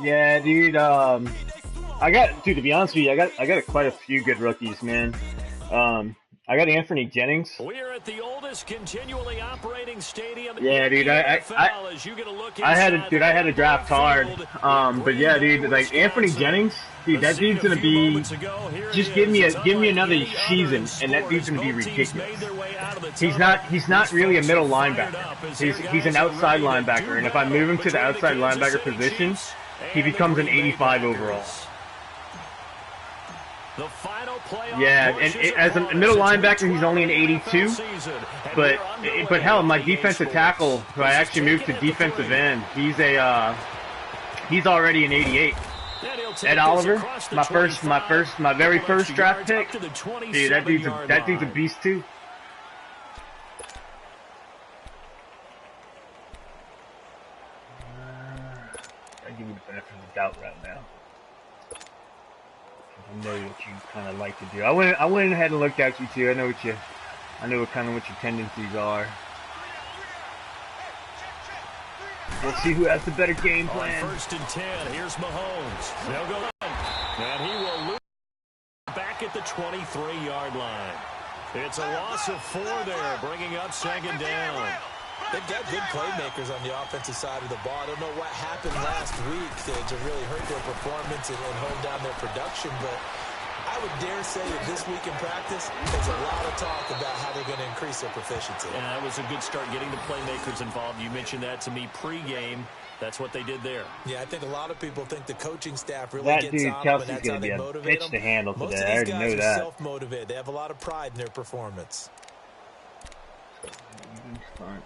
Yeah, dude. To be honest with you, I got quite a few good rookies, man. Um, I got Anthony Jennings. We're at the oldest continually operating stadium Yeah, in dude. the NFL. As you get a look I had inside to, dude. I had to Lambeau draft hard. Field But in yeah, Green Bay, dude. Like Anthony Wisconsin. Jennings, dude. The That scene dude's a gonna few be. moments ago. Here it Just give is. me It's another unlike any other in season, and that sport dude's as gonna be both teams ridiculous. made their way out of the He's tunnel. not These really a folks middle are fired linebacker. up as their He's an guys are outside ready to linebacker, do and if I battle move him to the between the outside Kansas linebacker City position, Chiefs he and the becomes an Green Bay 85 overall. Packers. The final Yeah, and as a middle linebacker, he's only an 82. But hell, my defensive tackle, who I actually moved to defensive end, he's already an 88. Ed Oliver, my very first draft pick. Dude, that dude's a beast too. I give you the benefit of the doubt right now. I know what you kind of like to do. I went ahead and looked at you too. I know what your tendencies are. We'll see who has the better game plan. On 1st and 10, here's Mahomes. They'll go in, and he will lose back at the 23-yard line. It's a loss of 4 there, bringing up 2nd down. They've got good playmakers on the offensive side of the ball. I don't know what happened last week to really hurt their performance and hold down their production, but I would dare say that this week in practice, there's a lot of talk about how they're going to increase their proficiency. And that was a good start getting the playmakers involved. You mentioned that to me pregame. That's what they did there. Yeah, I think a lot of people think the coaching staff really that gets dude, on Kelsey's them, and that's gonna how be they a motivate bitch them. to handle Most today. of I these already know guys are that. self-motivated. They have a lot of pride in their performance. Fine.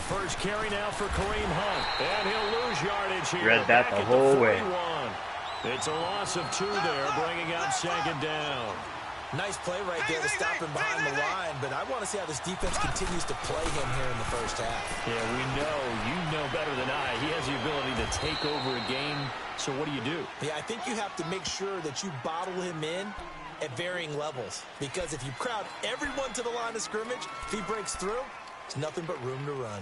First carry now for Kareem Hunt, and he'll lose yardage here. Read that the whole way. It's a loss of 2 there, bringing up 2nd down. Nice play right there to stop him behind the line, but I want to see how this defense continues to play him here in the first half. Yeah, you know better than I. He has the ability to take over a game, so what do you do? Yeah, I think you have to make sure that you bottle him in at varying levels, because if you crowd everyone to the line of scrimmage, if he breaks through, there's nothing but room to run.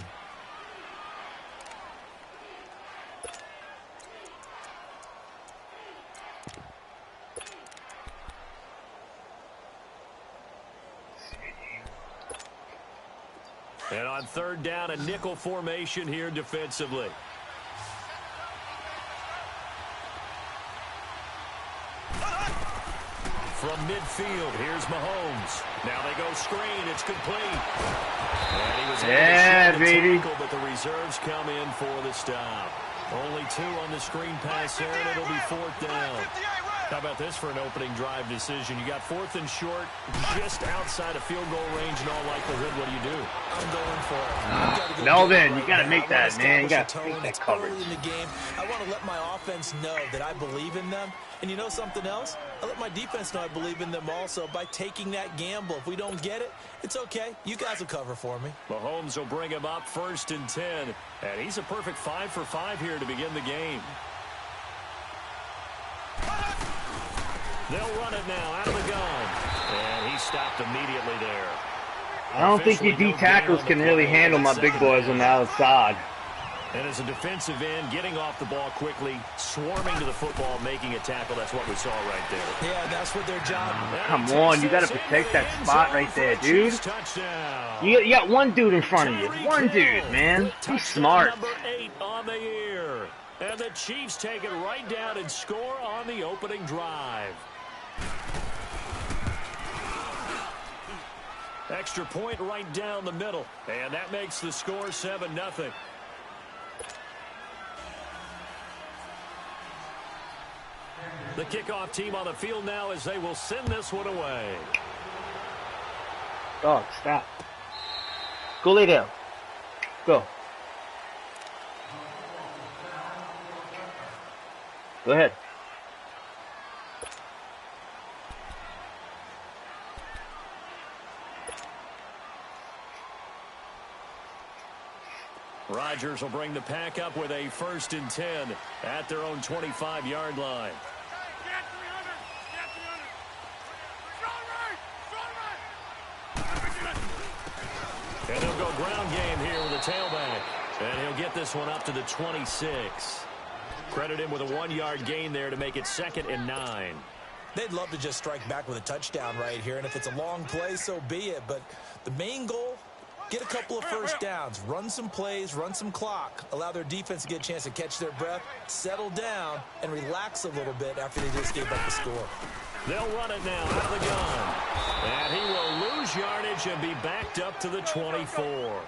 And on 3rd down, a nickel formation here defensively. From midfield, here's Mahomes. Now they go screen. It's complete. And he was able to baby. Tackle, but the reserves come in for the stop. Only 2 on the screen pass there, and it'll be 4th down. How about this for an opening drive decision? You got 4th and short, just outside of field goal range in all likelihood. What do you do? I'm going for it. Melvin, you got to make that, man. You got to make that coverage. Early in the game, I want to let my offense know that I believe in them. And you know something else? I let my defense know I believe in them also by taking that gamble. If we don't get it, it's okay. You guys will cover for me. Mahomes will bring him up 1st and 10. And he's a perfect 5 for 5 here to begin the game. They'll run it now out of the gun. And he stopped immediately there. I don't think your D tackles can really handle my big boys on the outside. And as a defensive end, getting off the ball quickly, swarming to the football, making a tackle, that's what we saw right there. Yeah, that's what their job is. Come on, you got to protect that spot right there, dude. You got one dude in front of you. One dude, man. Be smart. Number 8 on the year. And the Chiefs take it right down and score on the opening drive. Extra point right down the middle. And that makes the score 7-0. The kickoff team on the field now as they will send this one away. Dog, stop. Go lay down. Go. Go ahead. Rodgers will bring the pack up with a 1st and 10 at their own 25-yard line. And he'll go ground game here with a tailback. And he'll get this one up to the 26. Credit him with a 1-yard gain there to make it 2nd and 9. They'd love to just strike back with a touchdown right here. And if it's a long play, so be it. But the main goal, get a couple of first downs, run some plays, run some clock, allow their defense to get a chance to catch their breath, settle down, and relax a little bit after they just gave up the score. They'll run it now out of the gun. And he will lose yardage and be backed up to the 24.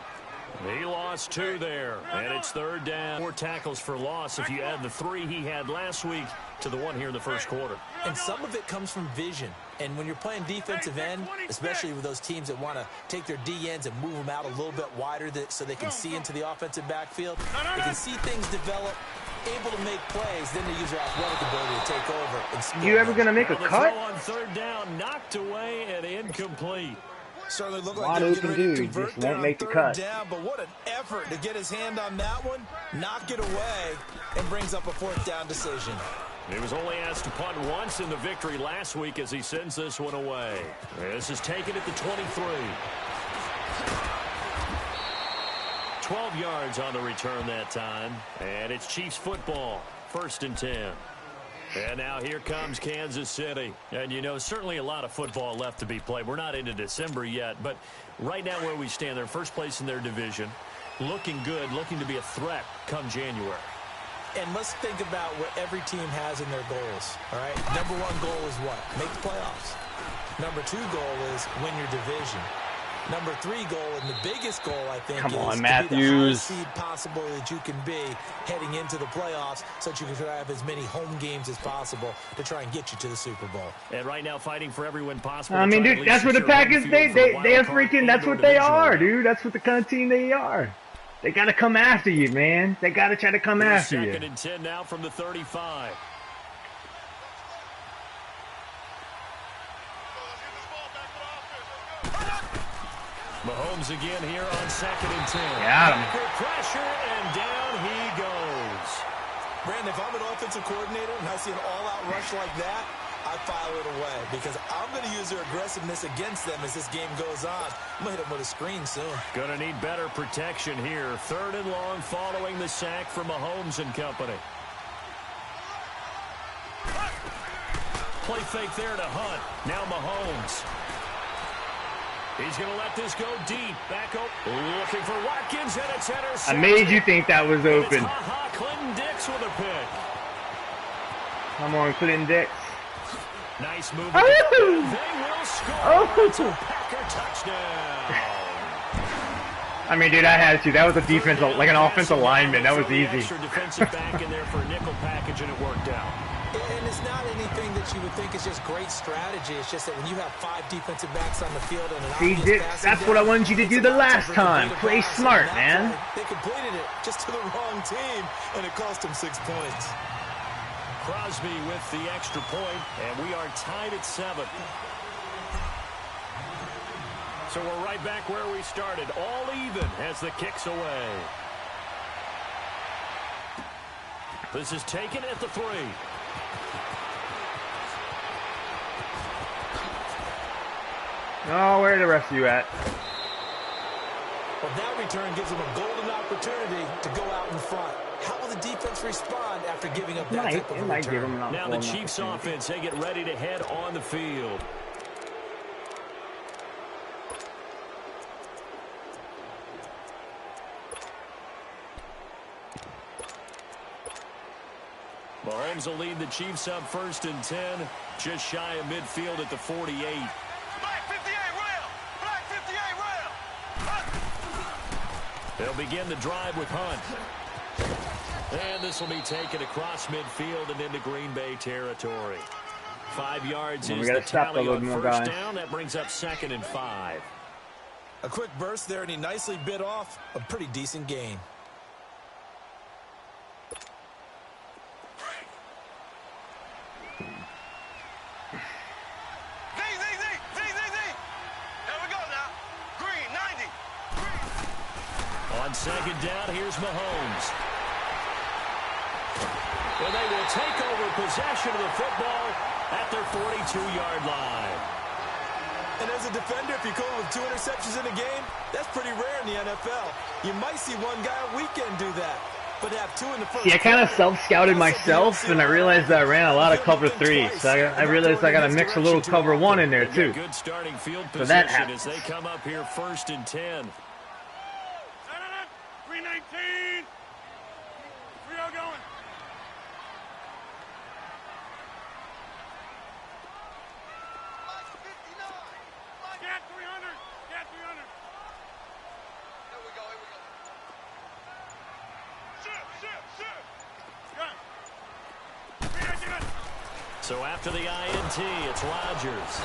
He lost 2 there, and it's 3rd down. 4 tackles for loss if you add the 3 he had last week to the 1 here in the first quarter. And some of it comes from vision. And when you're playing defensive end, especially with those teams that want to take their D-ends and move them out a little bit wider so they can see into the offensive backfield, they can see things develop, able to make plays, then they use their athletic ability to take over. And you ever going to make a cut? On 3rd down, knocked away and incomplete. Certainly looked like they were getting ready to convert just won't make the cut. Down, but what an effort to get his hand on that one, knock it away, and brings up a 4th down decision. He was only asked to punt once in the victory last week as he sends this one away. This is taken at the 23. 12 yards on the return that time, and it's Chiefs football, 1st and 10. And now here comes Kansas City. And, you know, certainly a lot of football left to be played. We're not into December yet, but right now where we stand, they're first place in their division, looking good, looking to be a threat come January. And let's think about what every team has in their goals, all right? Number 1 goal is what? Make the playoffs. Number 2 goal is win your division. Number 3 goal, and the biggest goal, I think, is to be the highest seed possible that you can be heading into the playoffs so that you can try to have as many home games as possible to try and get you to the Super Bowl. And right now fighting for every win possible. I mean, dude, that's what the Packers, they are freaking, that's what they are, dude. That's what the kind of team they are. They got to come after you, man. They got to try to come after you. 2nd and 10 now from the 35. Mahomes again here on 2nd and 10. Got him. Pressure, and down he goes. Brandon, if I'm an offensive coordinator and I see an all-out rush like that, I file it away because I'm going to use their aggressiveness against them as this game goes on. I'm going to hit them with a screen soon. Going to need better protection here. 3rd and long following the sack from Mahomes and company. Play fake there to Hunt. Now Mahomes. He's going to let this go deep. Back up. Looking for Watkins, and it's intercepted. I made you think that was open. Clinton Dix with a pick. Come on, Clinton Dix. Nice move. Oh! They will score. Oh! It's a Packer touchdown. I mean, dude, I had to. That was a defense, like an offensive lineman. That was easy. Extra defensive back in there for a nickel package, and it worked out. And it's not anything that you would think is just great strategy. It's just that when you have 5 defensive backs on the field and an obvious passing that's what I wanted you to do the last time. Play smart, man. They completed it just to the wrong team, and it cost them 6 points. Crosby with the extra point, and we are tied at 7. So we're right back where we started, all even as the kick's away. This is taken at the 3. Oh, where are the rest of you at? Well, that return gives them a golden opportunity to go out in front. How will the defense respond after giving up that type of a return? Now the Chiefs offense, they get ready to head on the field. Mahomes will lead the Chiefs up 1st and 10, just shy of midfield at the 48. Black 58 rail! Black 58 rail! They'll begin the drive with Hunt. And this will be taken across midfield and into Green Bay territory. 5 yards is the tally on first down. That brings up 2nd and 5. A quick burst there, and he nicely bit off a pretty decent gain. On second down, here's Mahomes. And they will take over possession of the football at their 42-yard line. And as a defender, if you come with 2 interceptions in a game, that's pretty rare in the NFL. You might see one guy a weekend do that. But to have 2 in the first. See, I kind of self-scouted myself, and I realized that I ran a lot of cover 3. So I realized I got to mix a little cover 1 in there, too. Good starting field So that position happens. as they come up here 1st and 10. 319. 3-0 going. Get 300. Get 300. Here we go. Shoot. Gun. 319. So after the INT, it's Rodgers.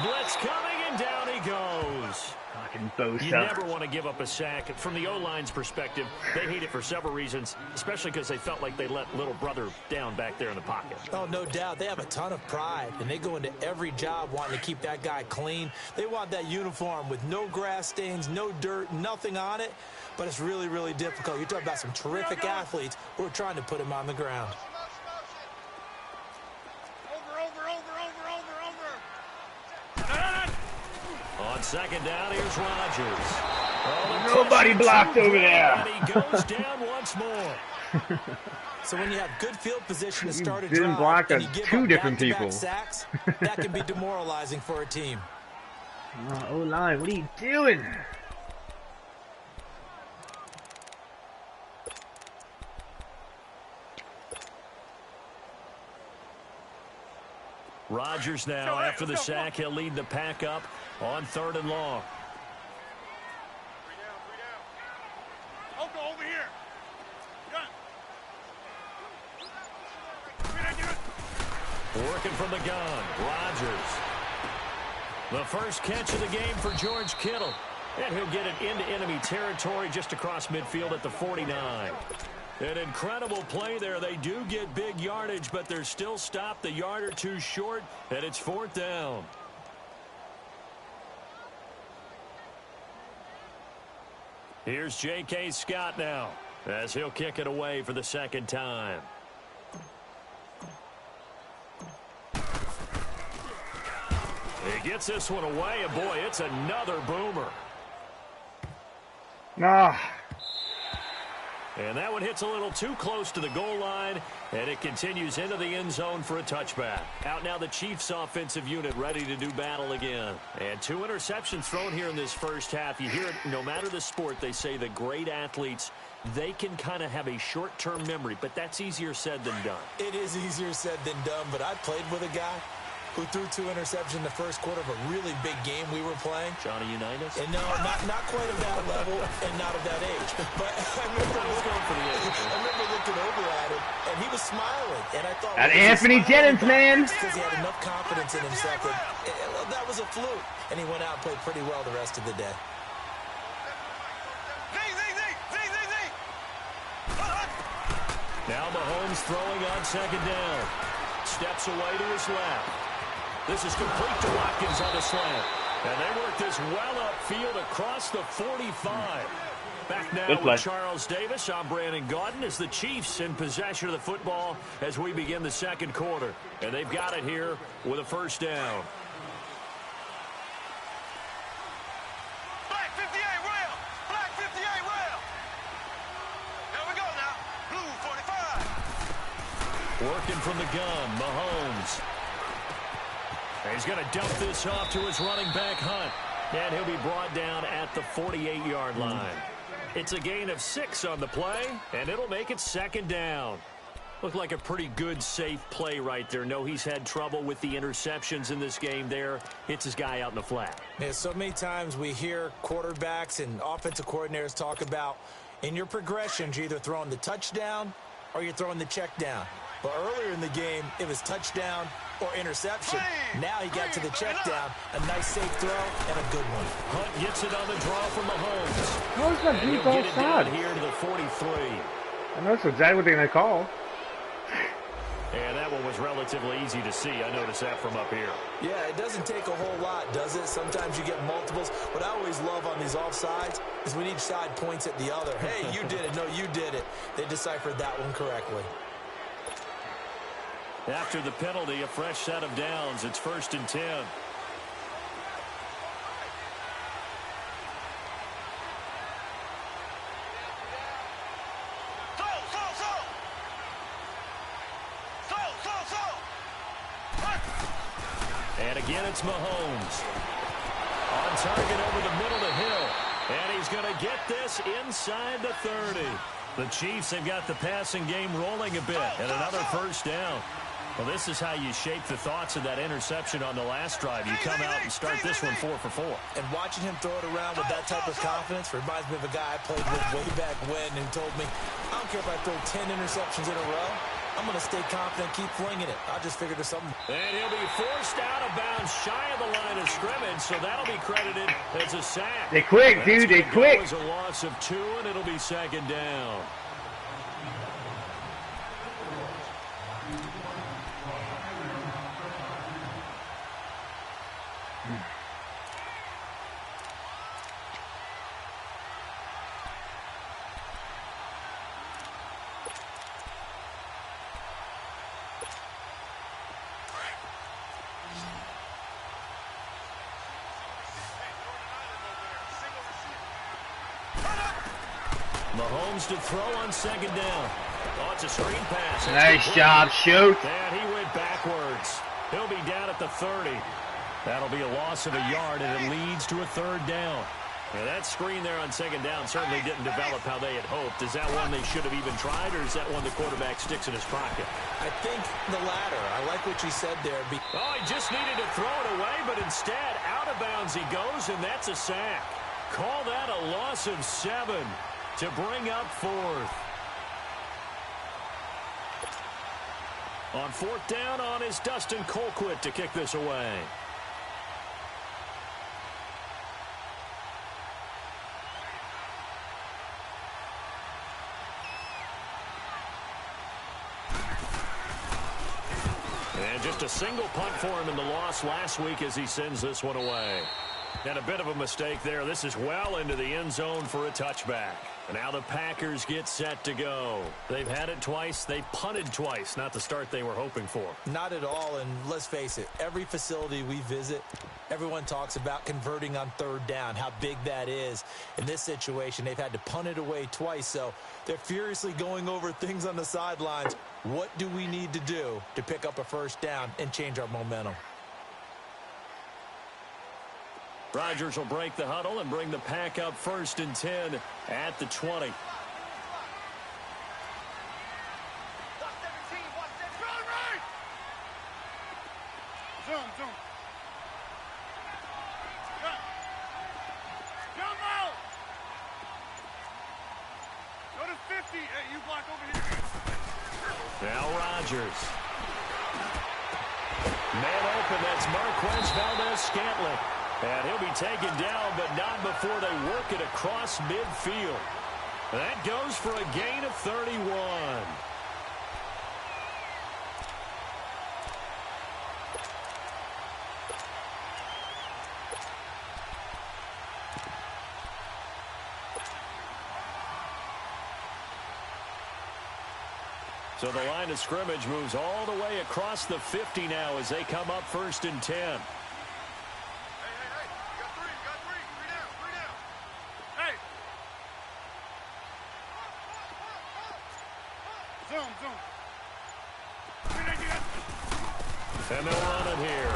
Blitz coming, and down he goes. Fucking You Bosa. never want to give up a sack. From the O-line's perspective, they hate it for several reasons, especially because they felt like they let little brother down back there in the pocket. Oh, no doubt. They have a ton of pride, and they go into every job wanting to keep that guy clean. They want that uniform with no grass stains, no dirt, nothing on it. But it's really, really difficult. You're talking about some terrific athletes who are trying to put him on the ground. On second down, here's Rodgers. Nobody blocked over there. And he goes down once more. So when you have good field position to start a didn't drive block and you give two up different back-to-back people. sacks, that can be demoralizing for a team. O-line, what are you doing? Rodgers now, after the sack, he'll lead the pack up on 3rd and long. 3 down. Over here. Gun. 319. Working from the gun, Rodgers. The first catch of the game for George Kittle. And he'll get it into enemy territory just across midfield at the 49. An incredible play there. They do get big yardage, but they're still stopped a yard or two short, and it's 4th down. Here's J.K. Scott now, as he'll kick it away for the second time. He gets this one away, and boy, it's another boomer. Nah. And that one hits a little too close to the goal line, and it continues into the end zone for a touchback. Out now the Chiefs offensive unit ready to do battle again. And 2 interceptions thrown here in this first half. You hear it, no matter the sport, they say the great athletes, they can kind of have a short-term memory, but that's easier said than done. It is easier said than done, but I played with a guy who threw 2 interceptions in the first quarter of a really big game we were playing. Johnny Unitas? And no, not quite of that level and not of that age. But I remember looking over at him, and he was smiling. And I thought, That Anthony Jennings, man. because he had enough confidence in himself that was a fluke. And he went out and played pretty well the rest of the day. Now Mahomes throwing on second down. Steps away to his left. This is complete to Watkins on the slant. And they work this well upfield across the 45. Back now with Charles Davis. I'm Brandon Gaudin as the Chiefs in possession of the football as we begin the second quarter. And they've got it here with a first down. Black 58 rail. Black 58 rail. There we go now. Blue 45. Working from the gun, Mahomes. He's going to dump this off to his running back, Hunt. And he'll be brought down at the 48-yard line. It's a gain of 6 on the play, and it'll make it second down. Looked like a pretty good, safe play right there. No, he's had trouble with the interceptions in this game there. Hits his guy out in the flat. Yeah, so many times we hear quarterbacks and offensive coordinators talk about in your progressions, you're either throwing the touchdown or you're throwing the check down. But earlier in the game, it was touchdown or interception. Now he got to the check down. A nice safe throw and a good one. Hunt gets it on the draw from Mahomes. How's that And he'll deep get it down outside? here to the 43. I know that's exactly what they're going to call. And that one was relatively easy to see. I noticed that from up here. Yeah, it doesn't take a whole lot, does it? Sometimes you get multiples. What I always love on these offsides is when each side points at the other. Hey, you did it. No, you did it. They deciphered that one correctly. After the penalty, a fresh set of downs. It's 1st and 10. And again, it's Mahomes. On target over the middle to Hill. And he's going to get this inside the 30. The Chiefs have got the passing game rolling a bit. And another first down. Well, this is how you shape the thoughts of that interception on the last drive. You come out and start this one 4 for 4. And watching him throw it around with that type of confidence reminds me of a guy I played with way back when who told me, I don't care if I throw 10 interceptions in a row. I'm going to stay confident, keep flinging it. I just figured there's something. And he'll be forced out of bounds shy of the line of scrimmage, so that'll be credited as a sack. They quick, dude. They quick. It was a loss of 2, and it'll be 2nd down. Mahomes to throw on 2nd down. Oh, it's a screen pass. Nice job, shoot. And he went backwards. He'll be down at the 30. That'll be a loss of a yard, and it leads to a 3rd down. Now, that screen there on 2nd down certainly didn't develop how they had hoped. Is that one they should have even tried, or is that one the quarterback sticks in his pocket? I think the latter. I like what you said there. Oh, he just needed to throw it away, but instead, out of bounds he goes, and that's a sack. Call that a loss of 7. To bring up 4th. On 4th down on is Dustin Colquitt to kick this away. And just a single punt for him in the loss last week as he sends this one away. And a bit of a mistake there. This is well into the end zone for a touchback. And now the Packers get set to go. They've had it twice. They've punted twice. Not the start they were hoping for. Not at all, and let's face it, every facility we visit, everyone talks about converting on 3rd down, how big that is. In this situation, they've had to punt it away twice, so they're furiously going over things on the sidelines. What do we need to do to pick up a 1st down and change our momentum? Rodgers will break the huddle and bring the pack up 1st and 10 at the 20. Now Rodgers. Man open, that's Marquez Valdes-Scantling. And he'll be taken down, but not before they work it across midfield. That goes for a gain of 31. So the line of scrimmage moves all the way across the 50 now as they come up 1st and 10. And they'll run it here.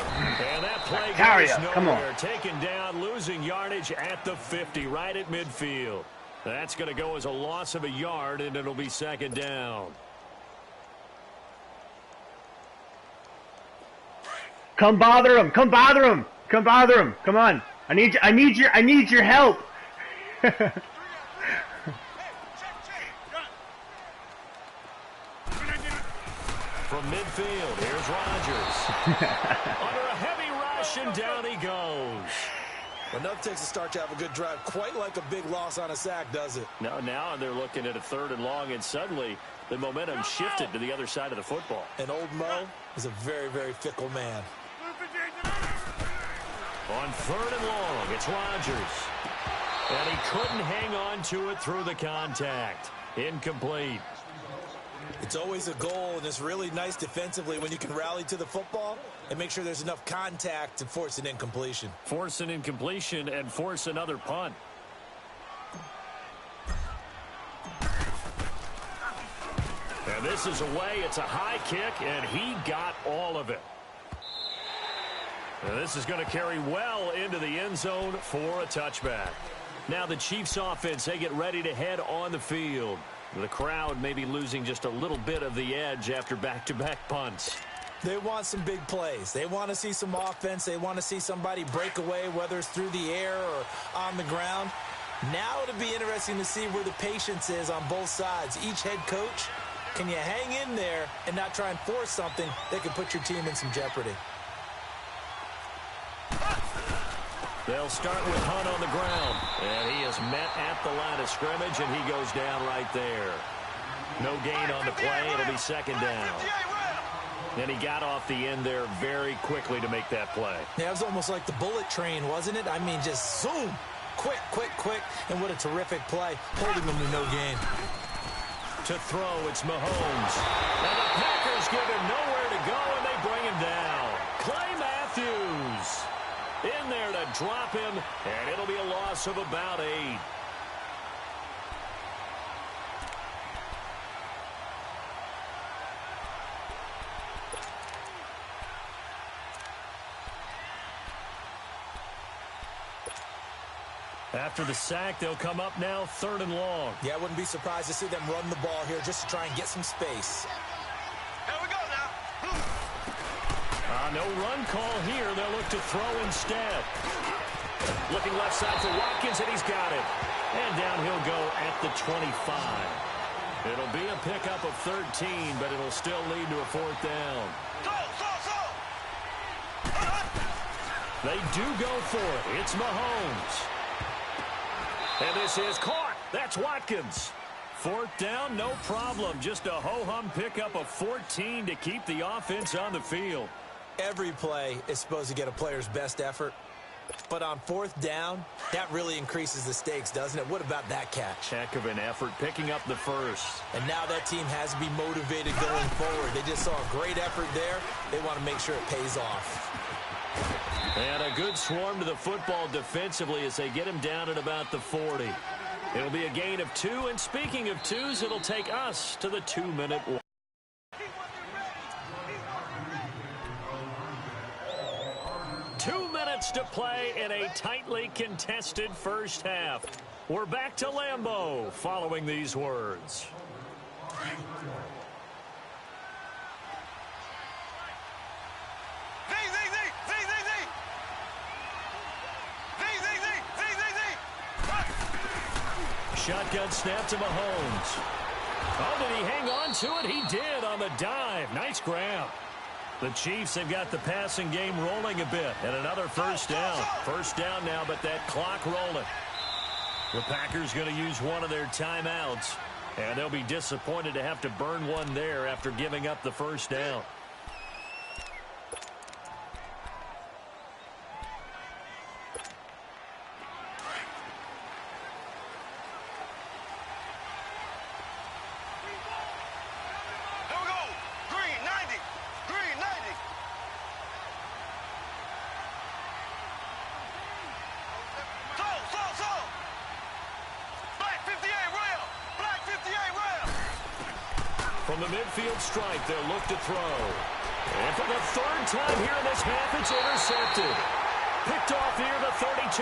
And that play goes nowhere. Taken down, losing yardage at the 50, right at midfield. That's going to go as a loss of a yard, and it'll be 2nd down. Come bother him. Come bother him. Come bother him. Come on. I need your help. From midfield, here's Rodgers. Under a heavy rush, and down he goes. Enough takes a start to have a good drive, quite like a big loss on a sack, does it? Now they're looking at a 3rd and long, and suddenly the momentum shifted to the other side of the football. And old Mo is a very, very fickle man. On 3rd and long, it's Rodgers. And he couldn't hang on to it through the contact. Incomplete. It's always a goal, and it's really nice defensively when you can rally to the football and make sure there's enough contact to force an incompletion. Force an incompletion and force another punt. And this is away. It's a high kick, and he got all of it. And this is going to carry well into the end zone for a touchback. Now the Chiefs offense, they get ready to head on the field. The crowd may be losing just a little bit of the edge after back-to-back punts. They want some big plays. They want to see some offense. They want to see somebody break away, whether it's through the air or on the ground. Now it'll be interesting to see where the patience is on both sides. Each head coach, can you hang in there and not try and force something that could put your team in some jeopardy? They'll start with Hunt on the ground. And he is met at the line of scrimmage, and he goes down right there. No gain on the play. It'll be 2nd down. And he got off the end there very quickly to make that play. Yeah, it was almost like the bullet train, wasn't it? I mean, just zoom. Quick, quick, quick. And what a terrific play, holding them to no gain. To throw, it's Mahomes. And the Packers give him nowhere to go, and they bring him down. Clay Matthews in there to drop him, and it'll be a loss of about 8. After the sack, they'll come up now 3rd and long. Yeah, I wouldn't be surprised to see them run the ball here just to try and get some space. Here we go now. No run call here. They'll look to throw instead. Looking left side for Watkins, and he's got it. And down he'll go at the 25. It'll be a pickup of 13, but it'll still lead to a 4th down. They do go for it. It's Mahomes. And this is caught. That's Watkins. 4th down, no problem. Just a ho-hum pickup of 14 to keep the offense on the field. Every play is supposed to get a player's best effort. But on 4th down, that really increases the stakes, doesn't it? What about that catch? Heck of an effort picking up the first. And now that team has to be motivated going forward. They just saw a great effort there. They want to make sure it pays off. And a good swarm to the football defensively as they get him down at about the 40. It'll be a gain of 2, and speaking of 2s, it'll take us to the 2-minute warning. 2 minutes to play in a tightly contested first half. We're back to Lambeau following these words. Shotgun snap to Mahomes. Oh, did he hang on to it? He did on the dive. Nice grab. The Chiefs have got the passing game rolling a bit. And another 1st down. 1st down now, but that clock rolling. The Packers going to use one of their timeouts. And they'll be disappointed to have to burn one there after giving up the 1st down. From the midfield stripe, they'll look to throw. And for the 3rd time here in this half, it's intercepted. Picked off near the 32.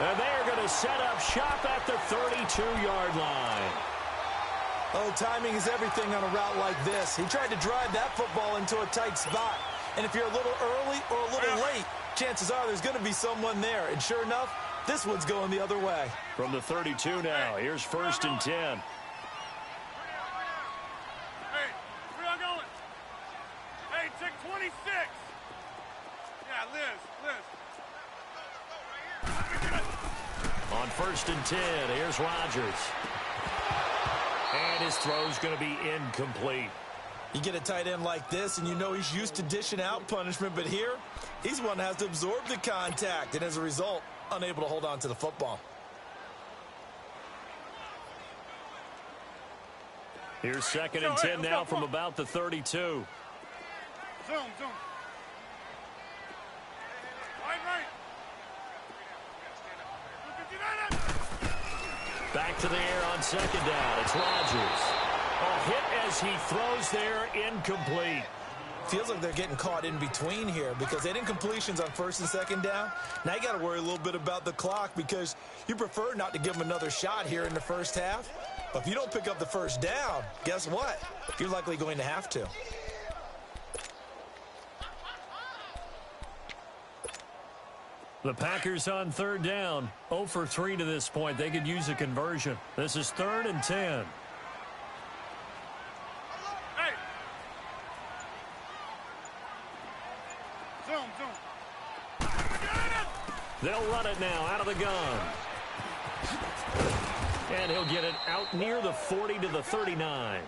And they are going to set up shop at the 32-yard line. Oh, timing is everything on a route like this. He tried to drive that football into a tight spot. And if you're a little early or a little late, chances are there's going to be someone there. And sure enough, this one's going the other way. From the 32 now, here's 1st and 10. first and 10. Here's Rodgers. And his throw's going to be incomplete. You get a tight end like this, and you know he's used to dishing out punishment, but here, he's one that has to absorb the contact, and as a result, unable to hold on to the football. Here's second and 10 now from about the 32. Zoom. Right. Back to the air on second down. It's Rodgers. A hit as he throws there, incomplete. Feels like they're getting caught in between here because they didn't completions on first and second down. Now you got to worry a little bit about the clock because you prefer not to give them another shot here in the first half. But if you don't pick up the first down, guess what? You're likely going to have to. The Packers on third down. 0 for 3 to this point. They could use a conversion. This is 3rd and 10. They'll run it now out of the gun. And he'll get it out near the 40 to the 39.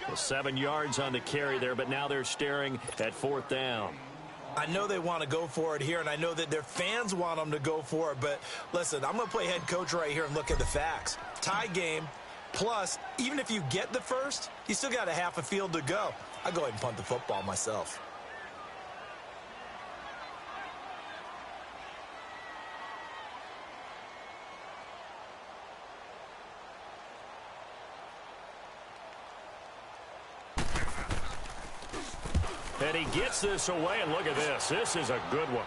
Well, 7 yards on the carry there, but now they're staring at 4th down. I know they want to go for it here, and I know that their fans want them to go for it, but listen, I'm going to play head coach right here and look at the facts. Tie game, plus, even if you get the first, you still got a half a field to go. I go ahead and punt the football myself. And he gets this away, and look at this. This is a good one.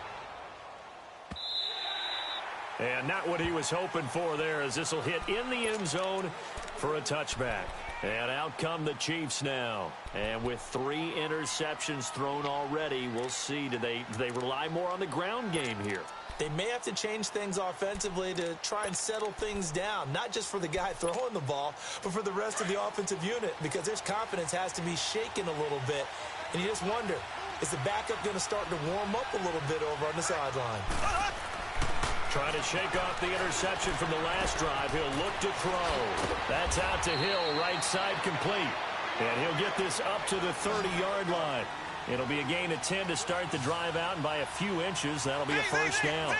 And not what he was hoping for there, as this will hit in the end zone for a touchback. And out come the Chiefs now. And with 3 interceptions thrown already, we'll see. Do they rely more on the ground game here? They may have to change things offensively to try and settle things down, not just for the guy throwing the ball, but for the rest of the offensive unit, because their confidence has to be shaken a little bit. And you just wonder, is the backup going to start to warm up a little bit over on the sideline? Trying to shake off the interception from the last drive. He'll look to throw. That's out to Hill, right side complete. And he'll get this up to the 30-yard line. It'll be a gain of 10 to start the drive out, and by a few inches, that'll be a first down.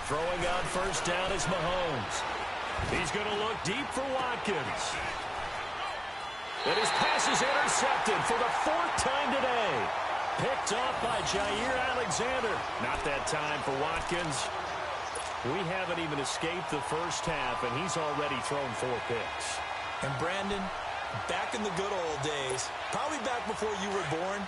Throwing on first down is Mahomes. He's going to look deep for Watkins. And his pass is intercepted for the 4th time today. Picked off by Jair Alexander. Not that time for Watkins. We haven't even escaped the first half, and he's already thrown 4 picks. And Brandon, back in the good old days, probably back before you were born,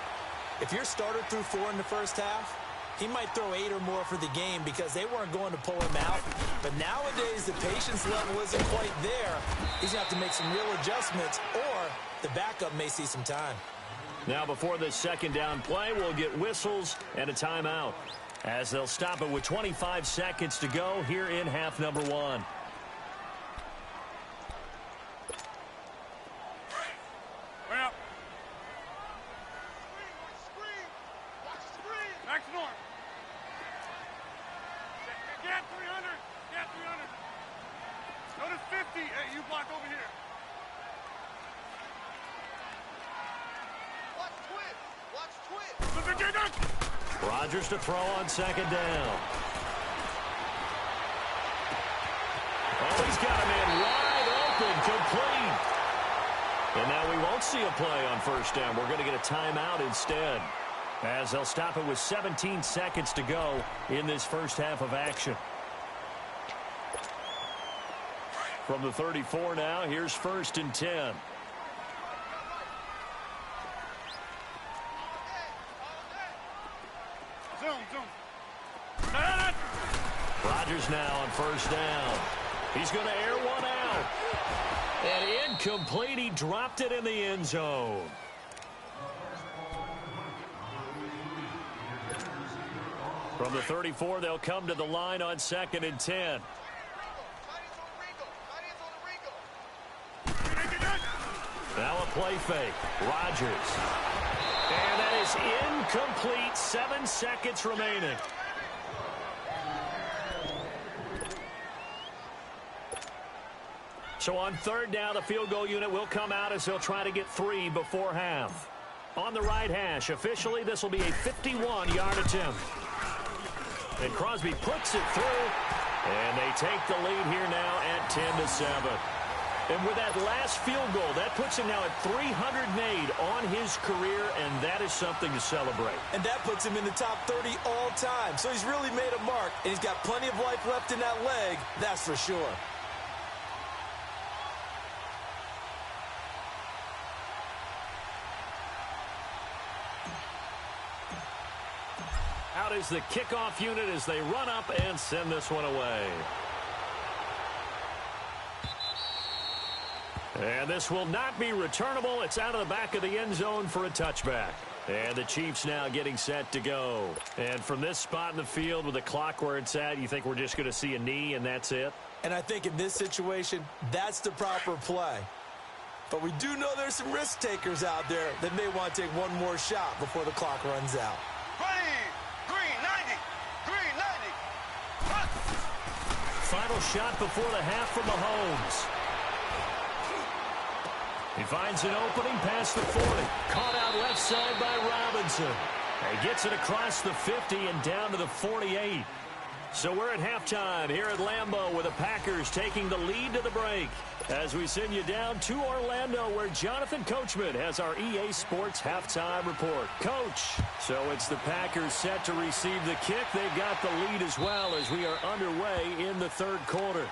if your starter threw 4 in the first half, he might throw 8 or more for the game because they weren't going to pull him out. But nowadays, the patience level isn't quite there. He's going to have to make some real adjustments, or the backup may see some time. Now, before this second down play, we'll get whistles and a timeout, as they'll stop it with 25 seconds to go here in half number 1. Rodgers to throw on second down. Oh, he's got him in wide open, complete. And now we won't see a play on first down. We're going to get a timeout instead, as they'll stop it with 17 seconds to go in this first half of action. From the 34 now, here's 1st and 10. Rodgers now on first down. He's going to air one out. And incomplete. He dropped it in the end zone. From the 34, they'll come to the line on 2nd and 10. Now a play fake. Rodgers. And that is incomplete. 7 seconds remaining. So on third down, the field goal unit will come out as they'll try to get 3 before half. On the right hash, officially, this will be a 51-yard attempt. And Crosby puts it through, and they take the lead here now at 10-7. And with that last field goal, that puts him now at 308 on his career, and that is something to celebrate. And that puts him in the top 30 all time. So he's really made a mark, and he's got plenty of life left in that leg, that's for sure. Out is the kickoff unit as they run up and send this one away. And this will not be returnable. It's out of the back of the end zone for a touchback. And the Chiefs now getting set to go. And from this spot in the field with the clock where it's at, you think we're just going to see a knee and that's it? And I think in this situation, that's the proper play. But we do know there's some risk takers out there that may want to take one more shot before the clock runs out. Final shot before the half from Mahomes. He finds an opening past the 40. Caught out left side by Robinson. He gets it across the 50 and down to the 48. So we're at halftime here at Lambeau with the Packers taking the lead to the break. As we send you down to Orlando where Jonathan Coachman has our EA Sports halftime report. Coach, so it's the Packers set to receive the kick. They've got the lead as well as we are underway in the third quarter.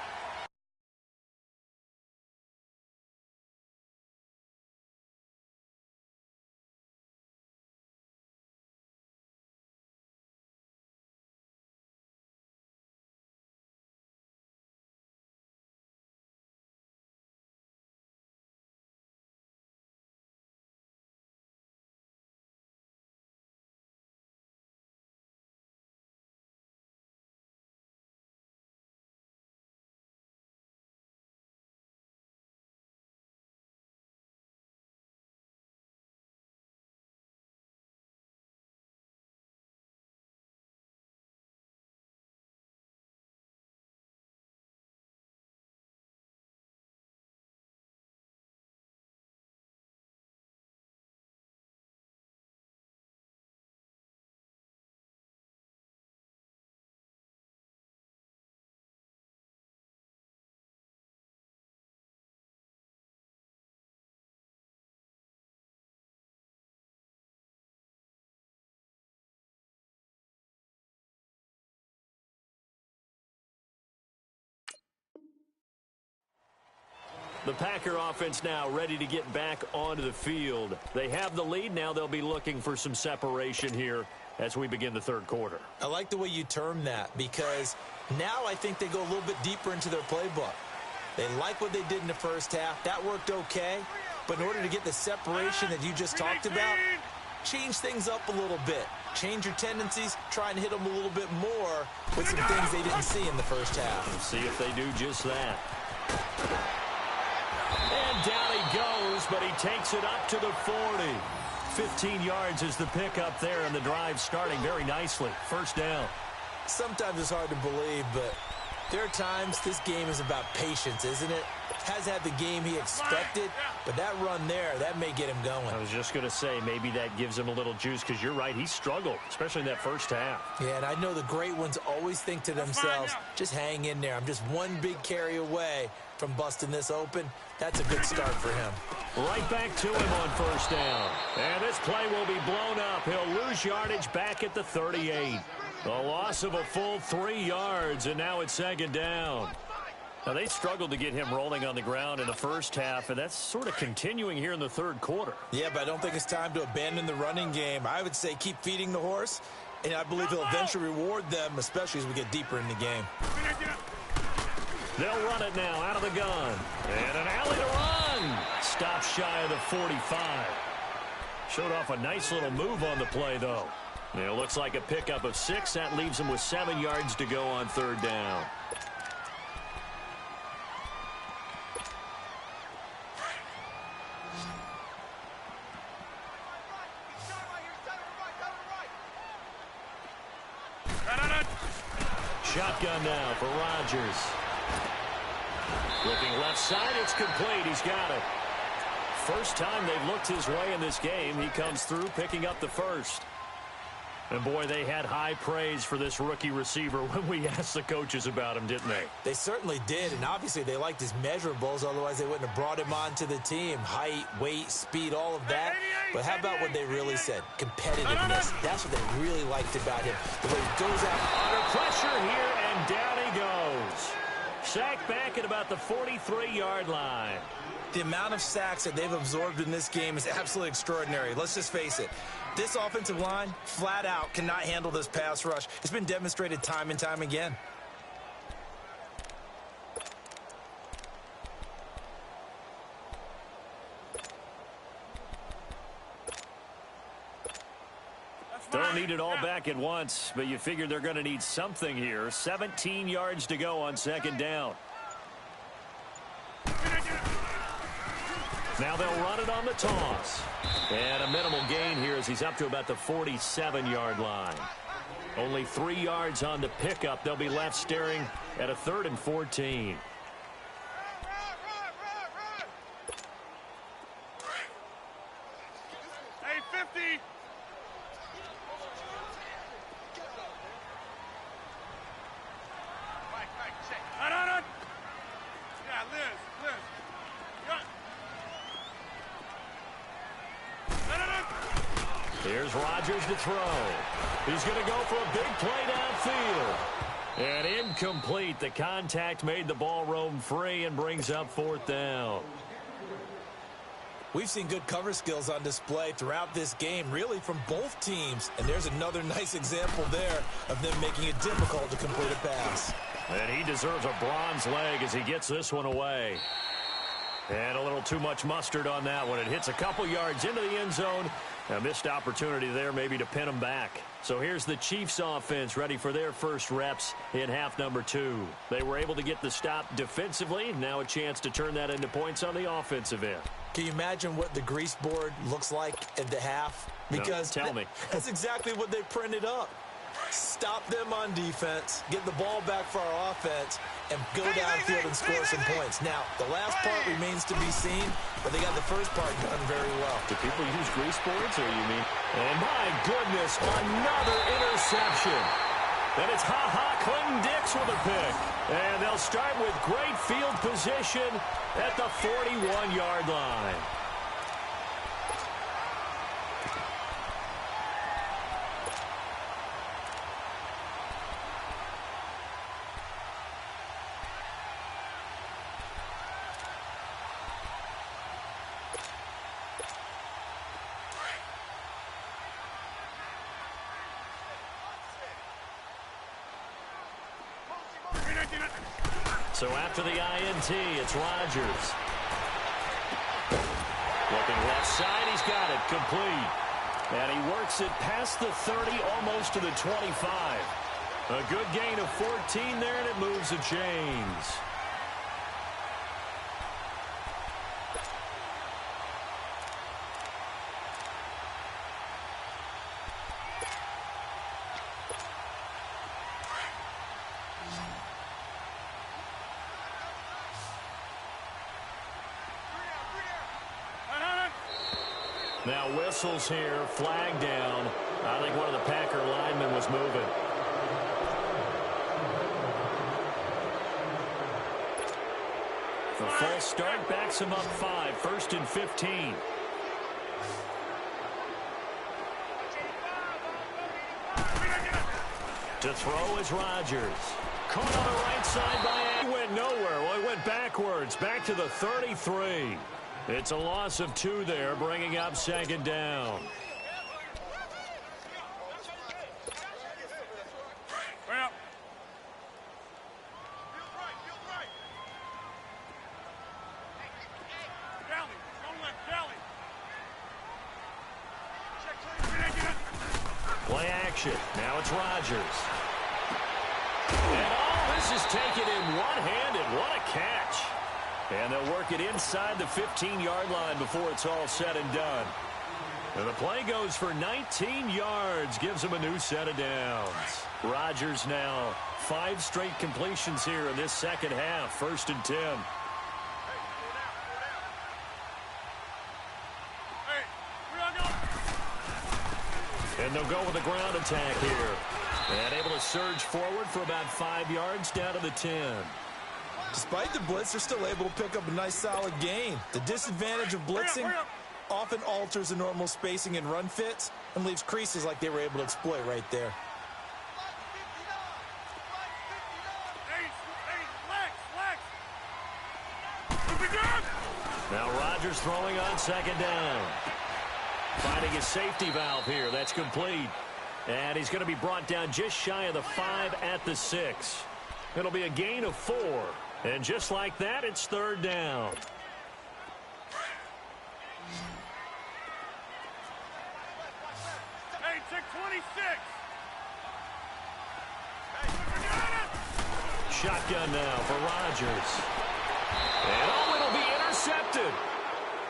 The Packer offense now ready to get back onto the field. They have the lead. Now they'll be looking for some separation here as we begin the third quarter. I like the way you term that because now I think they go a little bit deeper into their playbook. They like what they did in the first half. That worked okay. But in order to get the separation that you just talked about, change things up a little bit. Change your tendencies. Try and hit them a little bit more with some things they didn't see in the first half. Let's see if they do just that. And down he goes, but he takes it up to the 40. 15 yards is the pickup there, and the drive starting very nicely. First down. Sometimes it's hard to believe, but there are times this game is about patience, isn't it? Has had the game he expected, but that run there, that may get him going. I was just going to say, maybe that gives him a little juice, because you're right, he struggled, especially in that first half. Yeah, and I know the great ones always think to themselves, just hang in there. I'm just one big carry away from busting this open. That's a good start for him. Right back to him on first down. And this play will be blown up. He'll lose yardage back at the 38. A loss of a full 3 yards, and now it's second down. Now, they struggled to get him rolling on the ground in the first half, and that's sort of continuing here in the third quarter. Yeah, but I don't think it's time to abandon the running game. I would say keep feeding the horse, and I believe he'll eventually reward them, especially as we get deeper in the game. They'll run it now out of the gun. And an alley to run. Stop shy of the 45. Showed off a nice little move on the play, though. It looks like a pickup of 6. That leaves him with 7 yards to go on third down. Shotgun now for Rodgers. Looking left side, it's complete. He's got it. First time they've looked his way in this game. He comes through picking up the first. And, boy, they had high praise for this rookie receiver when we asked the coaches about him, didn't they? They certainly did, and obviously they liked his measurables. Otherwise, they wouldn't have brought him onto the team. Height, weight, speed, all of that. But how about what they really said? Competitiveness. That's what they really liked about him. The way he goes out under pressure here, and down he goes. Sacked back at about the 43-yard line. The amount of sacks that they've absorbed in this game is absolutely extraordinary. Let's just face it. This offensive line, flat out, cannot handle this pass rush. It's been demonstrated time and time again. Don't need it all back at once, but you figure they're going to need something here. 17 yards to go on second down. Now they'll run it on the toss. And a minimal gain here as he's up to about the 47-yard line. Only 3 yards on the pickup. They'll be left staring at a 3rd and 14. Hey, 50. Yeah, Liz. Here's Rodgers to throw. He's going to go for a big play downfield. And incomplete. The contact made the ball roam free and brings up 4th down. We've seen good cover skills on display throughout this game, really from both teams. And there's another nice example there of them making it difficult to complete a pass. And he deserves a bronze leg as he gets this one away. And a little too much mustard on that one. It hits a couple yards into the end zone. A missed opportunity there maybe to pin him back. So here's the Chiefs offense ready for their first reps in half number 2. They were able to get the stop defensively. Now a chance to turn that into points on the offensive end. Can you imagine what the grease board looks like at the half? Because no, tell me. That's exactly what they printed up. Stop them on defense, get the ball back for our offense, and go downfield and score some points. Now, the last part remains to be seen, but they got the first part done very well. Do people use grease boards, or you mean? And my goodness, another interception. And it's Clinton Dix with a pick. And they'll start with great field position at the 41-yard line. So after the INT, it's Rodgers. Looking left side, he's got it, complete. And he works it past the 30, almost to the 25. A good gain of 14 there, and it moves the chains. Now whistles here, flag down. I think one of the Packer linemen was moving. The false start backs him up 5, 1st and 15. To throw is Rodgers. Caught on the right side by he went nowhere. Well, he went backwards, back to the 33. It's a loss of 2 there, bringing up 2nd down. Play action. Now it's Rodgers. And this is taken in one-handed. What a catch. And they'll work it inside the 15-yard line before it's all said and done. And the play goes for 19 yards, gives them a new set of downs. Rodgers now 5 straight completions here in this second half. 1st and 10. And they'll go with a ground attack here. And able to surge forward for about 5 yards down to the 10. Despite the blitz, they're still able to pick up a nice solid gain. The disadvantage of blitzing often alters the normal spacing and run fits and leaves creases like they were able to exploit right there. Now Rodgers throwing on 2nd down. Finding his safety valve here. That's complete. And he's going to be brought down just shy of the 5 at the 6. It'll be a gain of 4. And just like that, it's 3rd down. Hey, check 26. Shotgun now for Rodgers. And oh, it'll be intercepted.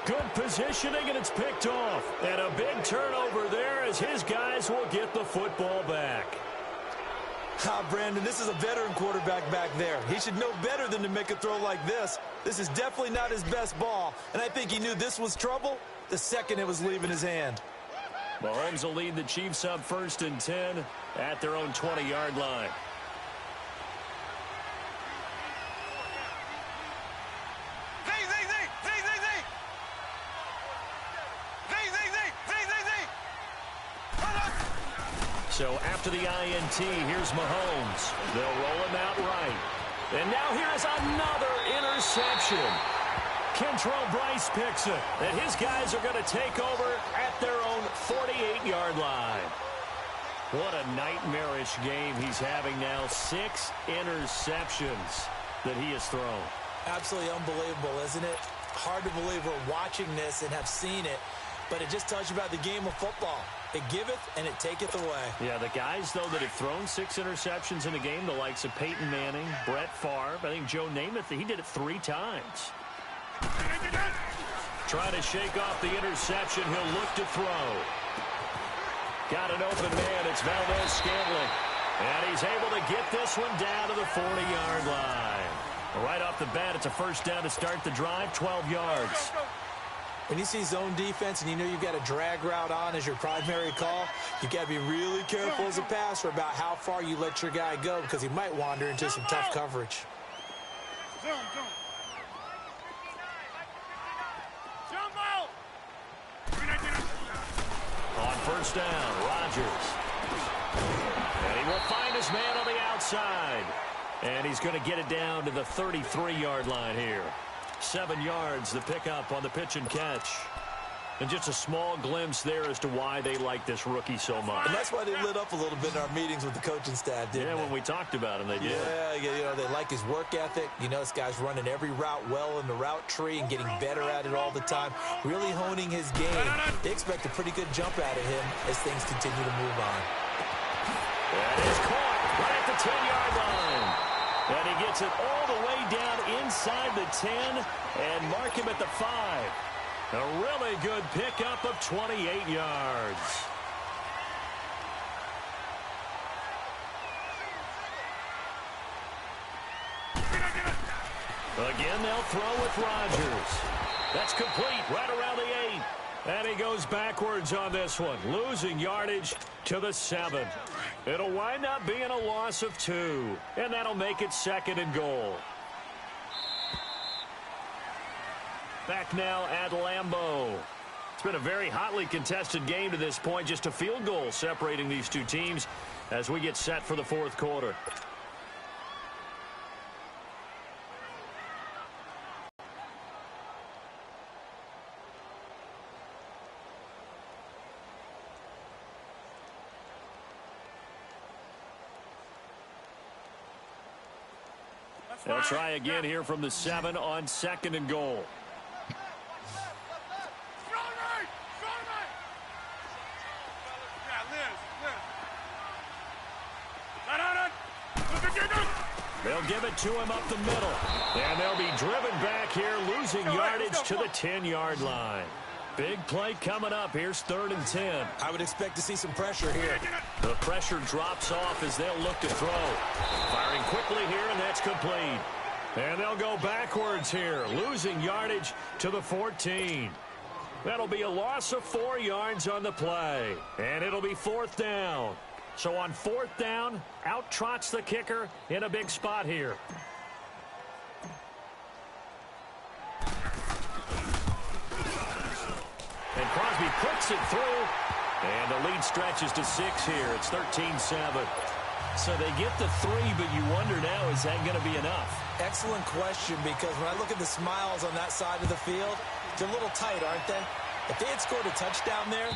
Good positioning, and it's picked off. And a big turnover there as his guys will get the football back. Brandon, this is a veteran quarterback back there. He should know better than to make a throw like this. This is definitely not his best ball, and I think he knew this was trouble the second it was leaving his hand. Mahomes will lead the Chiefs up 1st and 10 at their own 20-yard line. So after the INT, here's Mahomes. They'll roll him out right. And now here's another interception. Kentrell Brice picks it. And his guys are going to take over at their own 48-yard line. What a nightmarish game he's having now. 6 interceptions that he has thrown. Absolutely unbelievable, isn't it? Hard to believe we're watching this and have seen it. But it just tells you about the game of football. It giveth and it taketh away. Yeah, the guys, though, that have thrown 6 interceptions in a game, the likes of Peyton Manning, Brett Favre, I think Joe Namath, he did it 3 times. Trying to shake off the interception. He'll look to throw. Got an open man. It's Valdez-Scantling. And he's able to get this one down to the 40-yard line. Right off the bat, it's a 1st down to start the drive, 12 yards. When you see zone defense and you know you've got a drag route on as your primary call, you've got to be really careful as a passer about how far you let your guy go because he might wander into some tough coverage. On 1st down, Rodgers. And he will find his man on the outside. And he's going to get it down to the 33-yard line here. 7 yards, the pickup on the pitch and catch. And just a small glimpse there as to why they like this rookie so much. And that's why they lit up a little bit in our meetings with the coaching staff, didn't they? Yeah, when we talked about him, they did. Yeah, you know, they like his work ethic. You know, this guy's running every route well in the route tree and getting better at it all the time, really honing his game. They expect a pretty good jump out of him as things continue to move on. That is caught right at the 10-yard line. And he gets it all the way down inside the 10 and mark him at the 5. A really good pickup of 28 yards. Again, they'll throw with Rodgers. That's complete right around the 8. And he goes backwards on this one, losing yardage to the 7. It'll wind up being a loss of 2, and that'll make it 2nd and goal. Back now at Lambeau. It's been a very hotly contested game to this point, just a field goal separating these two teams as we get set for the 4th quarter. They'll try again here from the 7 on 2nd and goal. They'll give it to him up the middle. And they'll be driven back here, losing yardage to the 10-yard line. Big play coming up. Here's 3rd and 10. I would expect to see some pressure here. The pressure drops off as they'll look to throw. Firing quickly here, and that's complete. And they'll go backwards here, losing yardage to the 14. That'll be a loss of 4 yards on the play. And it'll be 4th down. So on 4th down, out trots the kicker in a big spot here. And Crosby puts it through. And the lead stretches to 6 here. It's 13-7. So they get the 3, but you wonder now, is that going to be enough? Excellent question, because when I look at the smiles on that side of the field, they're a little tight, aren't they? If they had scored a touchdown there,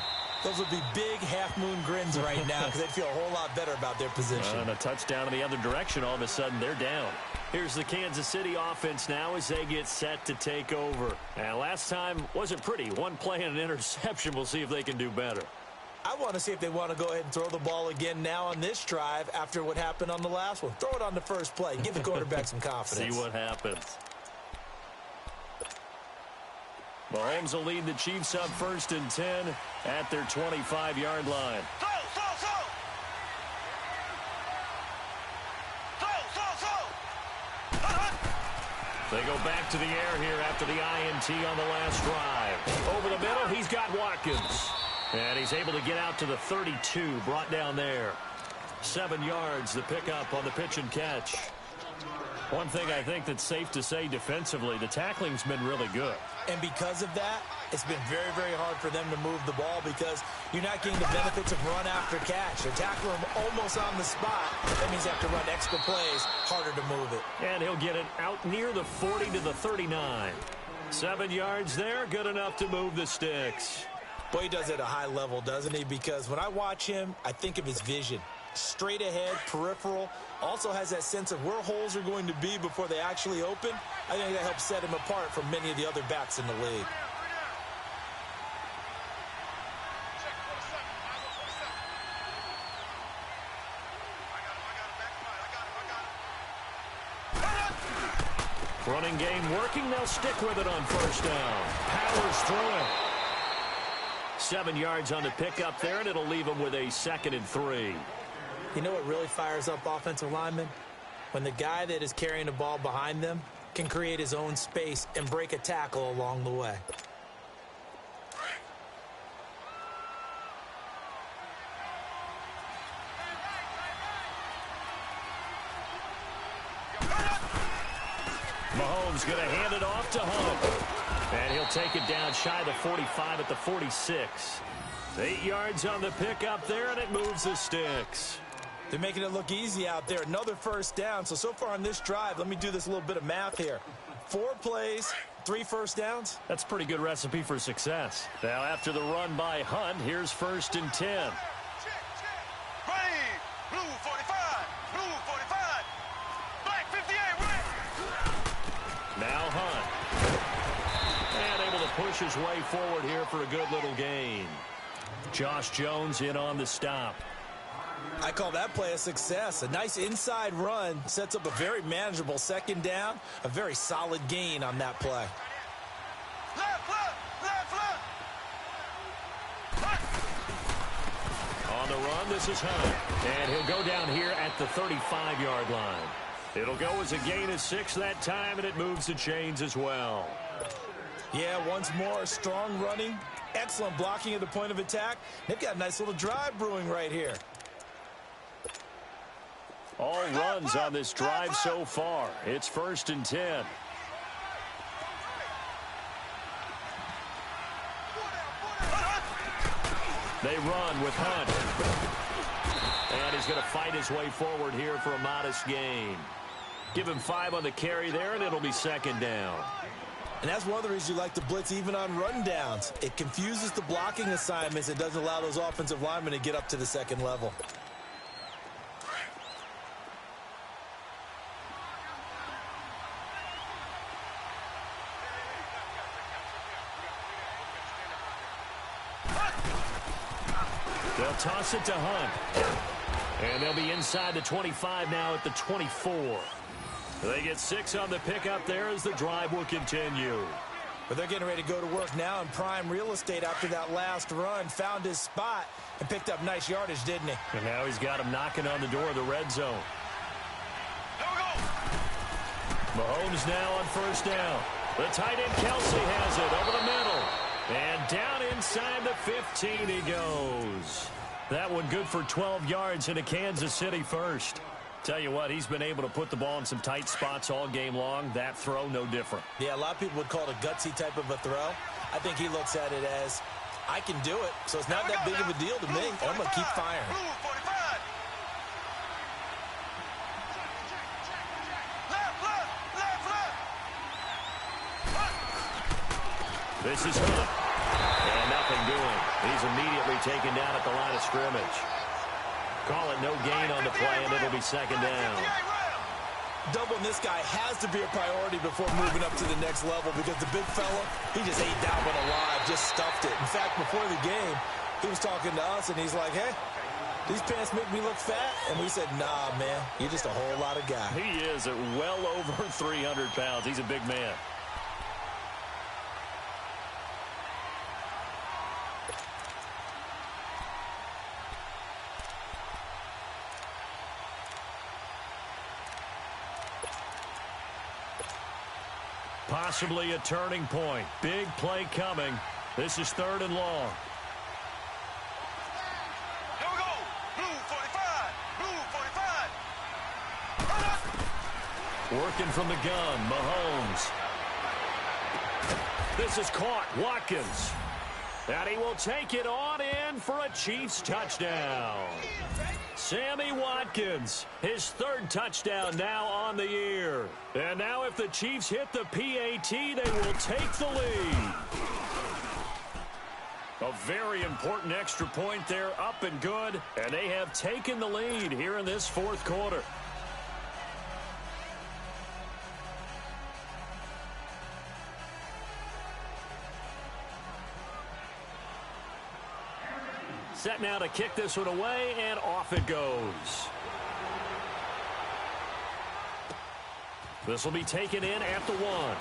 those would be big half-moon grins right now because they'd feel a whole lot better about their position. And a touchdown in the other direction, all of a sudden they're down. Here's the Kansas City offense now as they get set to take over. And last time wasn't pretty. 1 play and an interception. We'll see if they can do better. I want to see if they want to go ahead and throw the ball again now on this drive after what happened on the last one. Throw it on the first play. Give the quarterback some confidence. See what happens. Mahomes will lead the Chiefs up 1st and 10 at their 25-yard line. Throw! They go back to the air here after the INT on the last drive. Over the middle, he's got Watkins. And he's able to get out to the 32, brought down there. 7 yards, the pickup on the pitch and catch. One thing I think that's safe to say defensively, the tackling's been really good. And because of that, it's been very, very hard for them to move the ball because you're not getting the benefits of run after catch. They're tackling them almost on the spot. That means they have to run extra plays, harder to move it. And he'll get it out near the 40 to the 39. 7 yards there, good enough to move the sticks. Boy, he does it at a high level, doesn't he? Because when I watch him, I think of his vision. Straight ahead, peripheral. Also has that sense of where holes are going to be before they actually open. I think that helps set him apart from many of the other backs in the league. Running game working. They'll stick with it on 1st down. Powers through it. 7 yards on the pickup there, and it'll leave them with a 2nd and 3. You know what really fires up offensive linemen? When the guy that is carrying the ball behind them can create his own space and break a tackle along the way. Mahomes going to hand it off to Hunt. And he'll take it down shy of the 45 at the 46. 8 yards on the pickup there, and it moves the sticks. They're making it look easy out there. Another 1st down. So far on this drive, let me do this little bit of math here. 4 plays, 3 first downs. That's a pretty good recipe for success. Now after the run by Hunt, here's 1st and 10. Green, blue 45, blue 45, black 58, red. Now Hunt. And able to push his way forward here for a good little gain. Josh Jones in on the stop. I call that play a success. A nice inside run sets up a very manageable 2nd down. A very solid gain on that play. Left. On the run, this is Hunt. And he'll go down here at the 35-yard line. It'll go as a gain of 6 that time, and it moves the chains as well. Yeah, once more, strong running. Excellent blocking at the point of attack. They've got a nice little drive brewing right here. All runs on this drive so far. It's 1st and 10. They run with Hunt. And he's going to fight his way forward here for a modest gain. Give him 5 on the carry there, and it'll be 2nd down. And that's one of the reasons you like to blitz even on rundowns. It confuses the blocking assignments. It doesn't allow those offensive linemen to get up to the 2nd level. They'll toss it to Hunt. And they'll be inside the 25 now at the 24. They get 6 on the pickup there as the drive will continue. But they're getting ready to go to work now in prime real estate after that last run. Found his spot and picked up nice yardage, didn't he? And now he's got him knocking on the door of the red zone. Here we go. Mahomes now on first down. The tight end Kelsey has it over the middle. And down inside the 15 he goes. That one good for 12 yards into Kansas City first. Tell you what, he's been able to put the ball in some tight spots all game long. That throw, no different. Yeah, a lot of people would call it a gutsy type of a throw. I think he looks at it as, I can do it, so it's not that big of a deal to me. I'm going to keep firing. Blue 45. Left. This is Hunt. And nothing doing. He's immediately taken down at the line of scrimmage. Call it no gain on the play, and it'll be second down. Doubling this guy has to be a priority before moving up to the next level because the big fella, he just ate that one alive, just stuffed it. In fact, before the game, he was talking to us, and he's like, hey, these pants make me look fat? And we said, nah, man, you're just a whole lot of guy. He is at well over 300 pounds. He's a big man. Possibly a turning point. Big play coming. This is 3rd and long. Here we go. Blue 45. Blue 45. Working from the gun, Mahomes. This is caught. Watkins. And he will take it on in for a Chiefs touchdown. Sammy Watkins, his 3rd touchdown now on the year. And now if the Chiefs hit the PAT, they will take the lead. A very important extra point there, up and good. And they have taken the lead here in this 4th quarter. Set now to kick this one away, and off it goes. This will be taken in at the 1.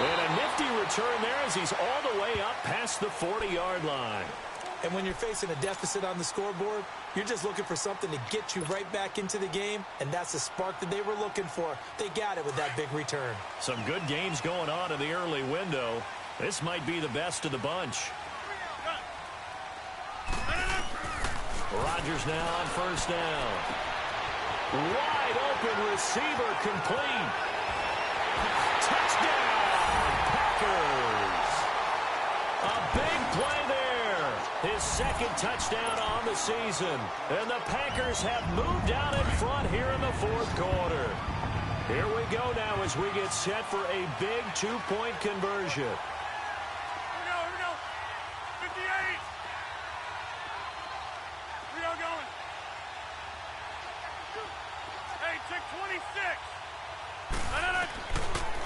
And a nifty return there as he's all the way up past the 40-yard line. And when you're facing a deficit on the scoreboard, you're just looking for something to get you right back into the game, and that's the spark that they were looking for. They got it with that big return. Some good games going on in the early window. This might be the best of the bunch. Rodgers now on first down. Wide open receiver complete. Touchdown, Packers. A big play there. His 2nd touchdown on the season. And the Packers have moved out in front here in the 4th quarter. Here we go now as we get set for a big 2-point conversion.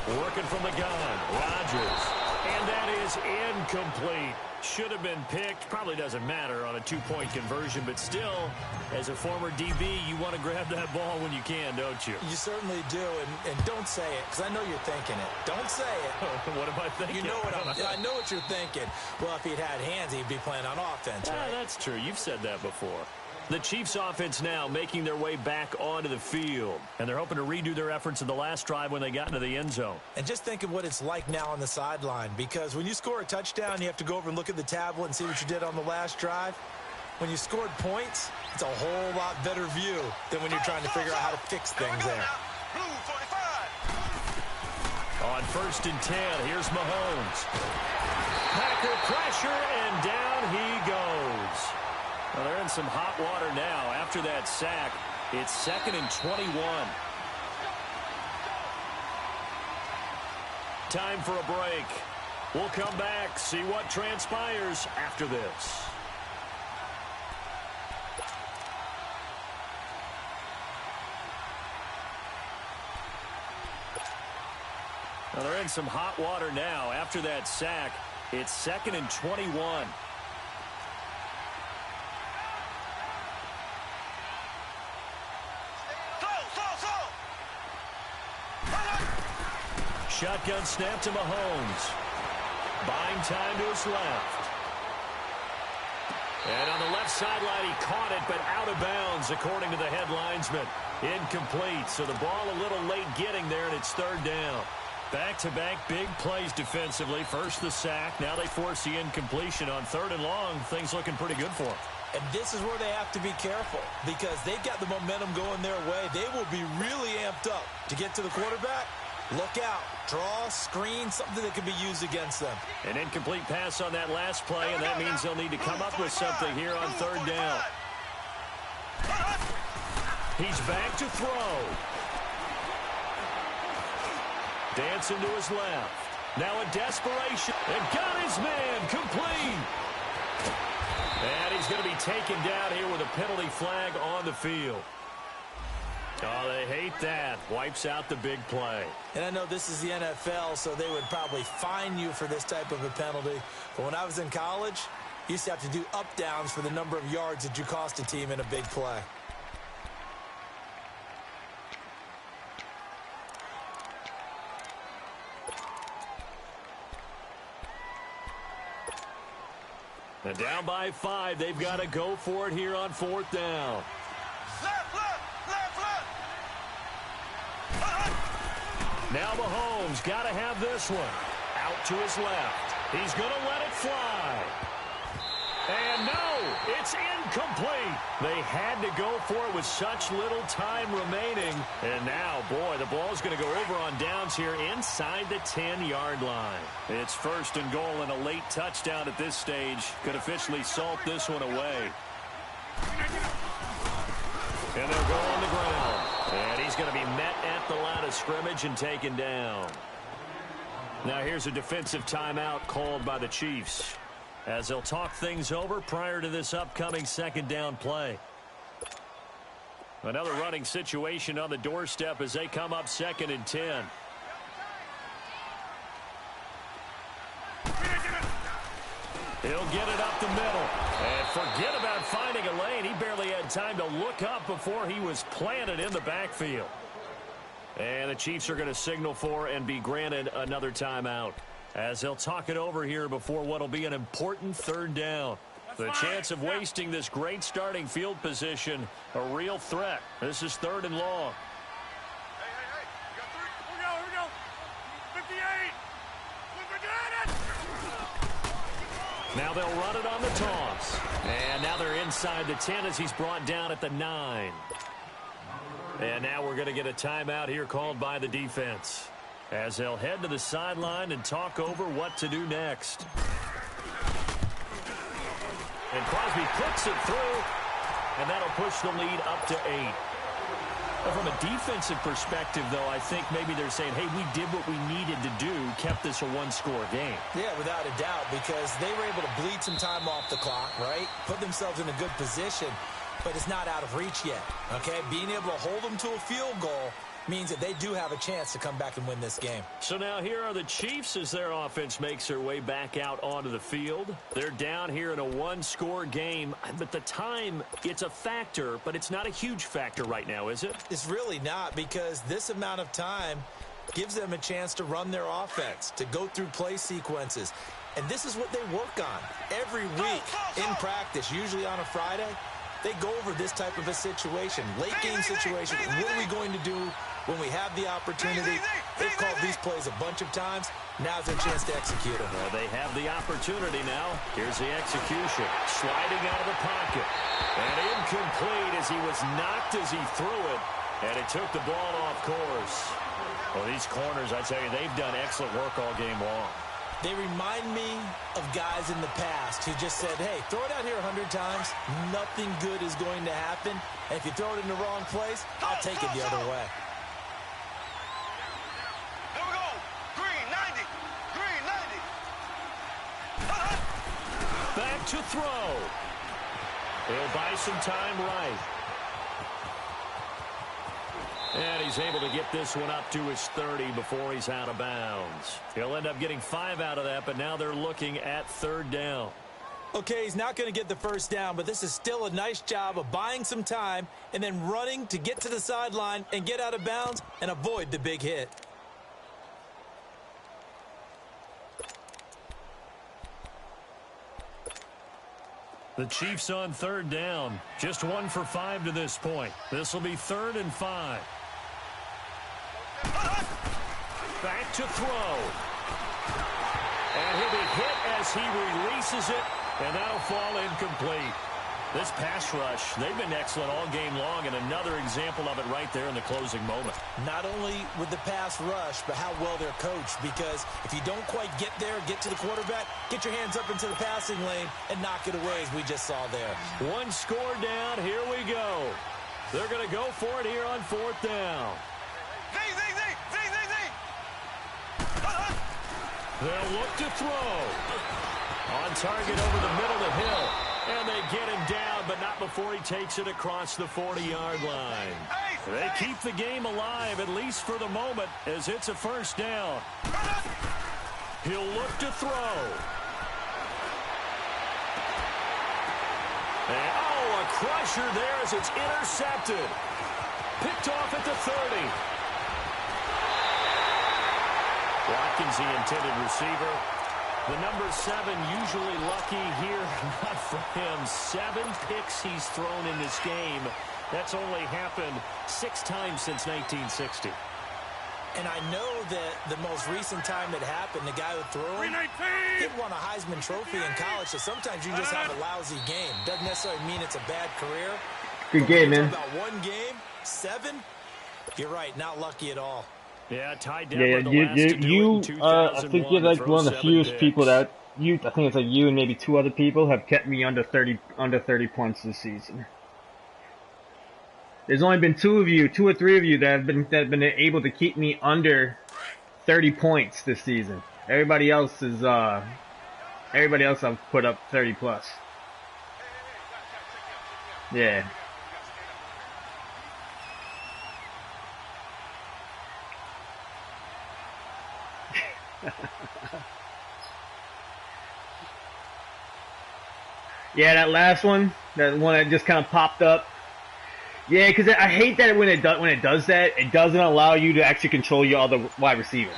Working from the gun, Rodgers. And that is incomplete. Should have been picked. Probably doesn't matter on a 2-point conversion, but still, as a former DB, you want to grab that ball when you can, don't you? You certainly do, and don't say it, because I know you're thinking it. Don't say it. What am I thinking? You know what I know what you're thinking. Well, if he'd had hands, he'd be playing on offense, right? That's true. You've said that before. The Chiefs offense now making their way back onto the field. And they're hoping to redo their efforts in the last drive when they got into the end zone. And just think of what it's like now on the sideline. Because when you score a touchdown, you have to go over and look at the tablet and see what you did on the last drive. When you scored points, it's a whole lot better view than when you're trying to figure out how to fix things there. Blue 45. On 1st and 10, here's Mahomes. Packer pressure, and down he goes. Well, they're in some hot water now. After that sack, it's 2nd and 21. Time for a break. We'll come back, see what transpires after this. Well, they're in some hot water now. After that sack, it's 2nd and 21. shotgun snap to Mahomes. Buying time to his left. And on the left sideline, he caught it, but out of bounds, according to the head linesman. Incomplete, so the ball a little late getting there, and it's third down. Back-to-back big plays defensively. First the sack, now they force the incompletion on third and long. Things looking pretty good for them. And this is where they have to be careful because they've got the momentum going their way. They will be really amped up to get to the quarterback. Look out. Draw, screen, something that can be used against them. An incomplete pass on that last play, and that means they'll need to come up with something here on third down. He's back to throw. Dancing to his left. Now in desperation. And got his man complete. And he's going to be taken down here with a penalty flag on the field. Oh, they hate that. Wipes out the big play. And I know this is the NFL, so they would probably fine you for this type of a penalty. But when I was in college, you used to have to do up-downs for the number of yards that you cost a team in a big play. And down by 5, they've got to go for it here on fourth down. Now Mahomes got to have this one. Out to his left. He's going to let it fly. And no, it's incomplete. They had to go for it with such little time remaining. And now, boy, the ball's going to go over on downs here inside the 10-yard line. It's first and goal, and a late touchdown at this stage could officially salt this one away. And they'll go on the ground. And he's going to be met at the line of scrimmage and taken down. Now here's a defensive timeout called by the Chiefs as they'll talk things over prior to this upcoming second down play. Another running situation on the doorstep as they come up second and 10. He'll get it up the middle. And forget about finding a lane. He barely had time to look up before he was planted in the backfield. And the Chiefs are going to signal for and be granted another timeout as they'll talk it over here before what will be an important third down. The chance of wasting this great starting field position, a real threat. This is third and long. Hey. You got 3. Here we go. 58. Now they'll run it on the toss. And now they're inside the 10 as he's brought down at the 9. And now we're going to get a timeout here called by the defense as they'll head to the sideline and talk over what to do next. And Crosby puts it through, and that'll push the lead up to 8. But from a defensive perspective, though, I think maybe they're saying, hey, we did what we needed to do, kept this a one-score game. Yeah, without a doubt, because they were able to bleed some time off the clock, right? Put themselves in a good position, but it's not out of reach yet, okay? Being able to hold them to a field goal means that they do have a chance to come back and win this game. So now here are the Chiefs as their offense makes their way back out onto the field. They're down here in a one-score game, but the time, it's a factor, but it's not a huge factor right now, is it? It's really not, because this amount of time gives them a chance to run their offense, to go through play sequences. And this is what they work on every week in practice, usually on a Friday. They go over this type of a situation, late game situation. What are we going to do when we have the opportunity? They've called these plays a bunch of times. Now's their chance to execute them. Well, they have the opportunity now. Here's the execution. Sliding out of the pocket. And incomplete as he was knocked as he threw it. And it took the ball off course. Well, these corners, I tell you, they've done excellent work all game long. They remind me of guys in the past who just said, hey, throw it out here 100 times. Nothing good is going to happen. And if you throw it in the wrong place, I'll take it the other way. Here we go. Green, 90. Green, 90. Back to throw. He'll buy some time right. And he's able to get this one up to his 30 before he's out of bounds. He'll end up getting 5 out of that, but now they're looking at third down. Okay, he's not going to get the first down, but this is still a nice job of buying some time and then running to get to the sideline and get out of bounds and avoid the big hit. The Chiefs on third down. Just 1 for 5 to this point. This will be 3rd and 5. Back to throw. And he'll be hit as he releases it, and that'll fall incomplete. This pass rush, they've been excellent all game long, and another example of it right there in the closing moment. Not only with the pass rush, but how well they're coached, because if you don't quite get there, get to the quarterback, get your hands up into the passing lane and knock it away, as we just saw there. 1 score down. Here we go. They're going to go for it here on 4th down. They'll look to throw. On target over the middle to Hill. And they get him down, but not before he takes it across the 40-yard line. They keep the game alive, at least for the moment, as it's a 1st down. He'll look to throw. And, oh, a crusher there as it's intercepted. Picked off at the 30. Watkins, the intended receiver. The number 7 usually lucky here, not for him. 7 picks he's thrown in this game. That's only happened 6 times since 1960. And I know that the most recent time it happened, the guy who threw him, he won a Heisman Trophy in college, so sometimes you just have a lousy game. Doesn't necessarily mean it's a bad career. Good game, man. About 1 game, 7, you're right, not lucky at all. Yeah, tied down. Yeah, I think you're like one of the fewest people that I think it's like you and maybe 2 other people have kept me under 30 points this season. There's only been 2 or 3 of you that have been able to keep me under 30 points this season. Everybody else I've put up 30 plus. Yeah. Yeah, that last one, that just kind of popped up. Yeah, because I hate that when it does that, it doesn't allow you to actually control your other wide receiver.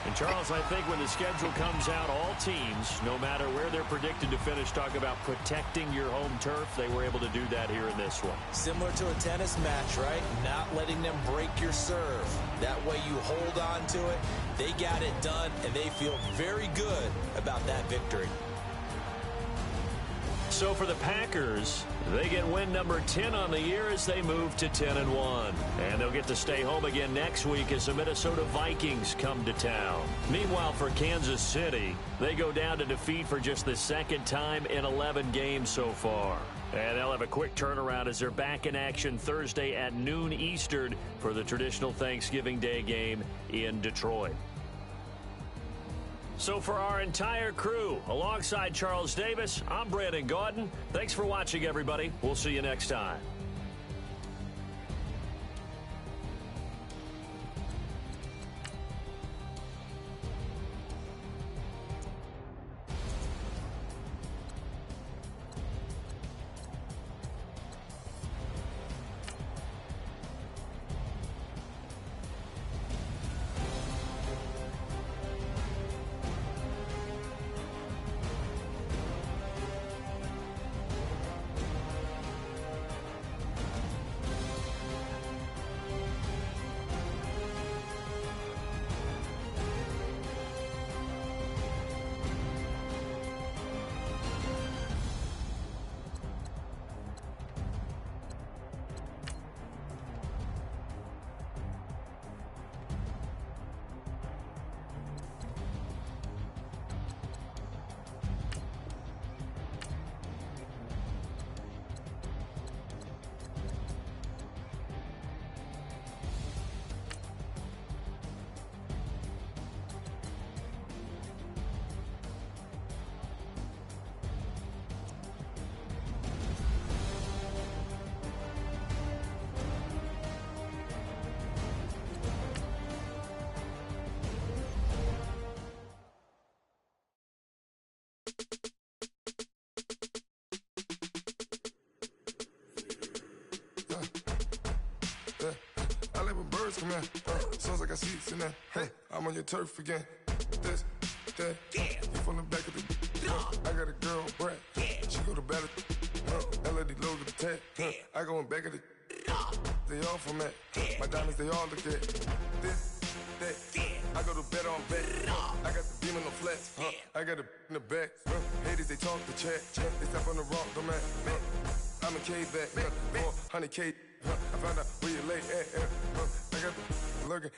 And Charles, I think when the schedule comes out, all teams, no matter where they're predicted to finish, talk about protecting your home turf. They were able to do that here in this one. Similar to a tennis match, right? Not letting them break your serve. That way you hold on to it. They got it done, and they feel very good about that victory. So for the Packers, they get win number 10 on the year as they move to 10-1. And they'll get to stay home again next week as the Minnesota Vikings come to town. Meanwhile, for Kansas City, they go down to defeat for just the 2nd time in 11 games so far. And they'll have a quick turnaround as they're back in action Thursday at noon Eastern for the traditional Thanksgiving Day game in Detroit. So for our entire crew, alongside Charles Davis, I'm Brandon Gaudin. Thanks for watching, everybody. We'll see you next time. I like when birds come in. Sounds like I see seats in there. Hey, I'm on your turf again. This, that. from the back of the. I got a girl, Brad. She go to battle. LED logo the tag. I go in back of the. They all from that. My diamonds, they all look at this, that. I go to bed on bed. I got the beam on the flats. I got it in the back. Haters, they talk the chat. They step on the rock, don't man. I'm a K-back. 400K. I found out where you lay at. I got the lurking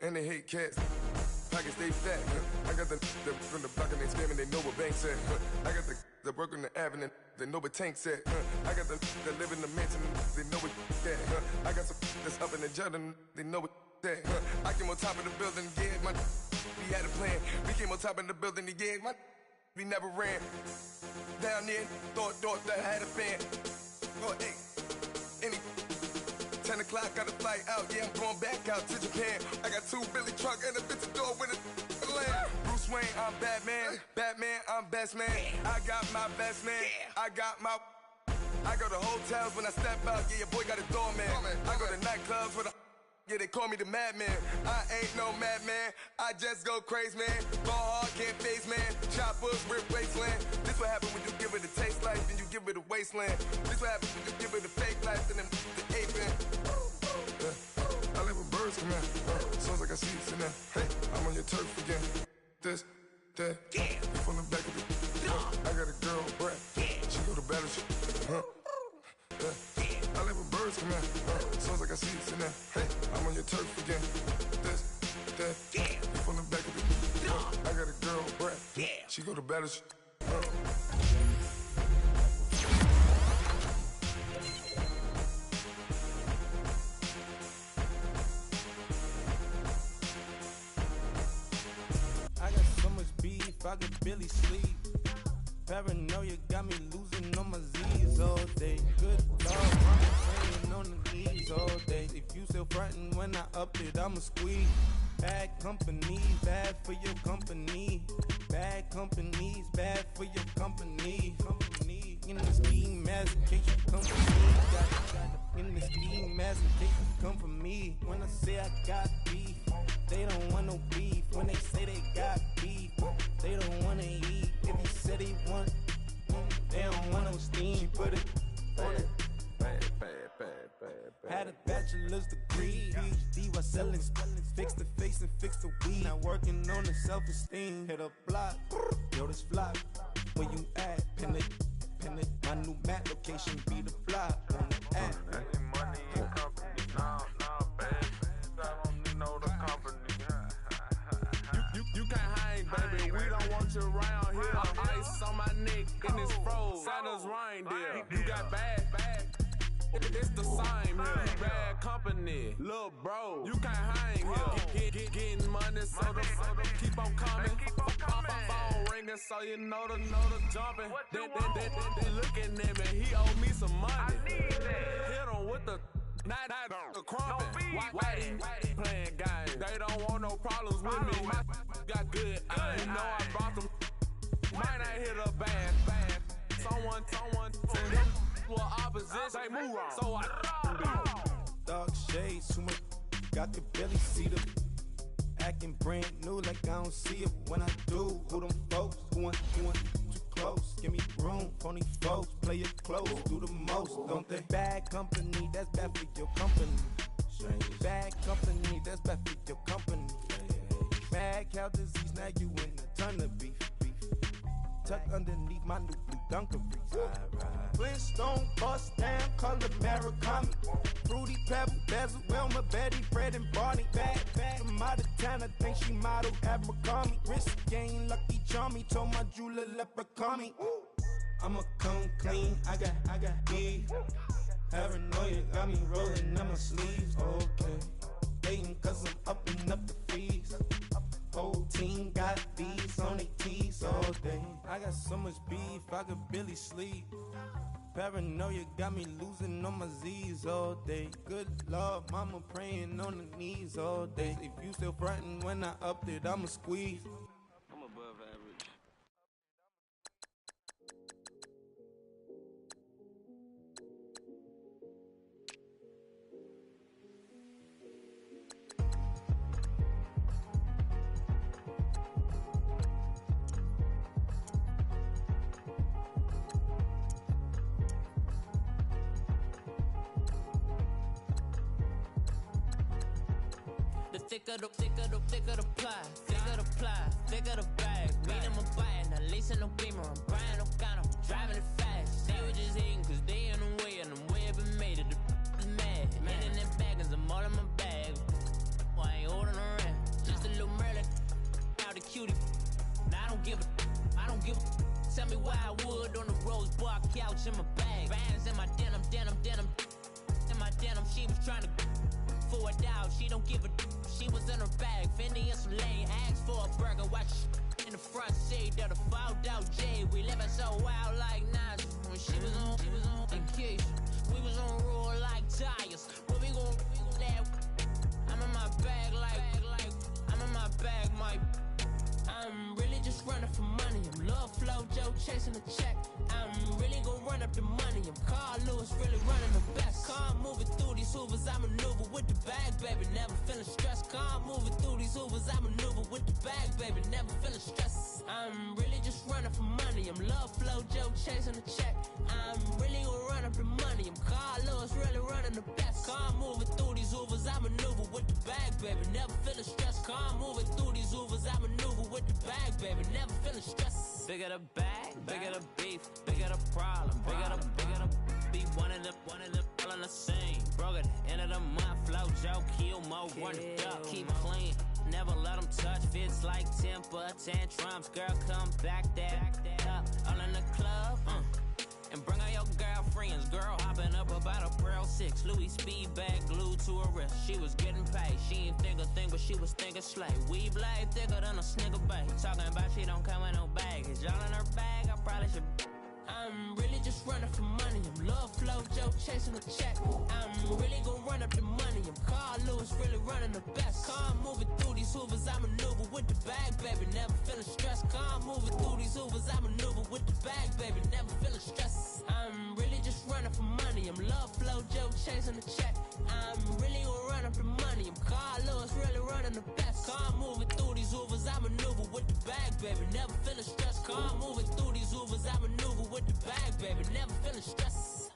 and they hate cats. Pockets stay fat. I got the from the block and they screaming, they know what banks at. I got the work on the avenue, they know what tanks at. I got the live in the mansion, they know what that. I got some that's up in the Jordan, they know what that. I came on top of the building, yeah, my we had a plan. We came on top of the building, yeah, my we never ran. Down there, thought that I had a fan. Oh, hey, any 10 o'clock, got a flight out, yeah, I'm going back out to Japan. I got 2 Billy truck and a bitch door with a land. Bruce Wayne, I'm Batman. Batman, I'm best man. I got my best man. I got my. I go to hotels when I step out, yeah, your boy got a doorman. I go to nightclubs with a. Yeah, they call me the madman. I ain't no madman. I just go crazy, man. Ball hard, can't face, man. Choppers, rip wasteland. This what happen when you give it a taste life, then you give it a wasteland. This what happen when you give it a fake life, then the ape man. I live with birds come out. Sounds like I see it in there. Hey, I'm on your turf again. This, that, you from the back of the. I got a girl, Brad. She go to battle. I live with birds come out. Sounds like I see it in there. Hey, I'm on your turf again. This, that, you from the back of the. I got a girl, Brad. She go to battle. I could barely sleep. Paranoia got me losing on my Z's all day. Good Lord, I'm praying on the knees all day. If you still frontin' when I up it, I'ma squeeze. Bad company, bad for your company. Bad companies, bad for your company. Company in the scheme, as in case you come for me. Got in the scheme, as in case you come for me. When I say I got beef, they don't want no beef. When they say they got beef, they don't wanna eat. If you said they want, they don't want no steam. She put it on it. Had a bachelor's degree, PhD while selling. Fix the face and fix the weed. Now working on the self-esteem. Hit a block, yo this flop. Where you at? Pin it. My new map location be the flop on the app. Money and company, no, baby. I don't need no the company. You can't hang, baby. We don't want you around here. Ice on my neck in this froze. Santa's reindeer. You got bad. It's the same here. You bad company, little bro. You can't hang here. Getting money, so the keep on coming. Phone ringing, so you know the jumping. They looking at me. He owe me some money. Hit him with the. Not the crumpin'. Why they playing games? They don't want no problems with me. My got good. You know I brought them. Might not hit a bad. Someone tell them well opposition. Say move wrong. So I Dark shades, too much. Got the belly see the acting brand new like I don't see it when I do. Who them folks? Who want too close? Give me room, phony folks. Play it close, do the most, don't they? Bad company, that's bad for your company. Bad company, that's bad for your company. Mad cow disease, now you in a ton of beef. Tuck underneath my new blue Dunkarees. Flintstone bust down, color Murakami. Fruity Pebble, Bezel, Wilma, Betty, Fred and Barney. Bad from out of town, I think she model Abercrombie. Wrist game, Lucky Charmy, told my jeweler leprechaun. I'ma come clean, I got beef. Paranoia got me rolling in my sleeves. Okay, hating cause I'm upping up the fees. Whole team got bees on their teeth all day. I got so much beef, I could barely sleep. Paranoia got me losing on my Z's all day. Good Lord, mama praying on the knees all day. If you still frontin' when I up it, I'ma squeeze. I'm above average. thicker the pie, thicker the bag. Meet him a buying, at least in no beamer. I'm Brian O'Connor, driving it fast. They were just hating cause they in the way, and the way I've been made it. The is mad. Hitting them baggins, I'm all in my bag. I ain't holding around. Just a little Merlin, out the cutie. Now I don't give a. Tell me why I would on the rose bar couch in my bag. Bands in my denim. In my denim, she was trying to for a doubt. She don't give a. She was in her bag. Fendi and some lane. Asked for a burger. Watch in the front seat of the fouled out J. We living so wild like Nas. When she was on vacation. We was on roll like tires. What we gon' let? I'm in my bag like I'm in my bag, Mike. I'm really just running for money. I'm Love Flow Joe chasing the check. I'm really gonna run up the money. I'm Carl Lewis, really running the best. Car moving through these Hoovers, I maneuver with the bag, baby. Never feeling stressed. Car moving through these Hoovers, I maneuver with the bag, baby. Never feeling stressed. I'm really just running for money. I'm Love Flow Joe chasing the check. I'm really gonna run up the money. I'm Carl Lewis, really running the best. Car moving through these Hoovers, I maneuver with the bag, baby. Never feeling stressed. Car moving through these Hoovers, I maneuver with the bag, baby. Never feeling stressed. Bigger the bag, bigger the beef, bigger the problem, bigger the be one of the all in the same. Broke at the end of the month, Flow Joe, kill mo, run it up, keep clean. Never let them touch, fits like temper tantrums. Girl, come back that up, all in the club, and bring out your girlfriends. Girl hopping up about a Pearl 6. Louis speed bag glued to her wrist. She was getting paid. She ain't think a thing, but she was thinking slay. We blade thicker than a snigger bag. Talking about she don't come with no baggage. All in her bag, I probably should. I'm really just running for money. I'm Love Flow Joe chasing the check. I'm really gonna run up the money. I'm Carl Lewis, really running the best. Car moving through these Hoovers, I maneuver with the bag, baby. Never feeling stressed. Car moving through these Hoovers, I maneuver with the bag, baby. Never feeling stressed. I'm really just running for money. I'm Love Flow Joe chasing the check. I'm really gonna run up the money. I'm Carl Lewis, really running the best. Car moving through these Hoovers, I maneuver with the bag, baby. Never feeling stressed. Car moving through these Hoovers, I maneuver with the bag, baby. Never feeling stressed.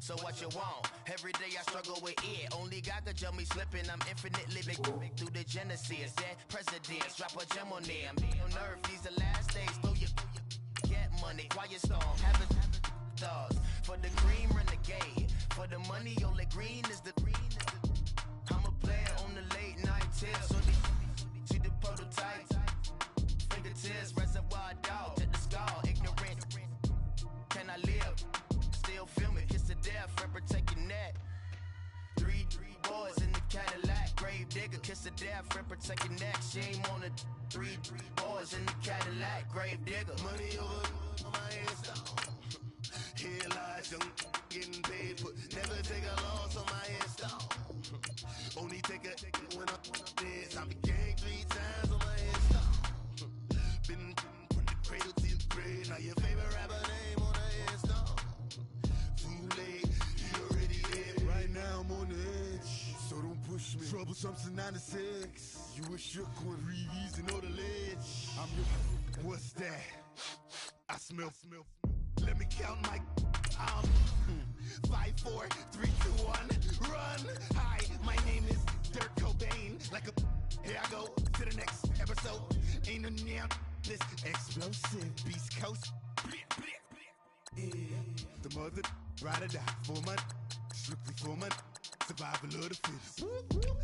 So what you want? Every day I struggle with it. Only God could tell me slipping. I'm infinitely big through the genesis. That presidents drop a gem on there. I'm on earth. These the last days. Throw your money, quiet storm, having thoughts. For the green renegade, for the money, only green is the I'm a player on the late night tip, so see the prototype. Fingertips, reservoir dog, to the skull, ignorant. Can I live? Still film it, kiss to death, friend protect your neck. Three boys in the Cadillac, grave digger, kiss to death, friend protect your neck. Shame on the three boys in the Cadillac, grave digger. Money over my headstone. Here lies young, getting paid for. Never take a loss on my headstone. Only take a when I'm dead. I be gang 3 times on my headstone. Been from the cradle to the grave. Now your favorite rapper name on the headstone. Too late, you already dead. Right now I'm on the edge, so don't push me. Troublesome to 96. You were shook when Reeves and all the ledge. I'm your. What's that? I smell. Let me count my. 5, 4, 3, 2, 1. Run. Hi, my name is Dirk Cobain. Like a. Here I go to the next episode. Ain't no damn this explosive Beast Coast. Yeah. The mother ride or die for my. Strictly for my. Survival of the fittest.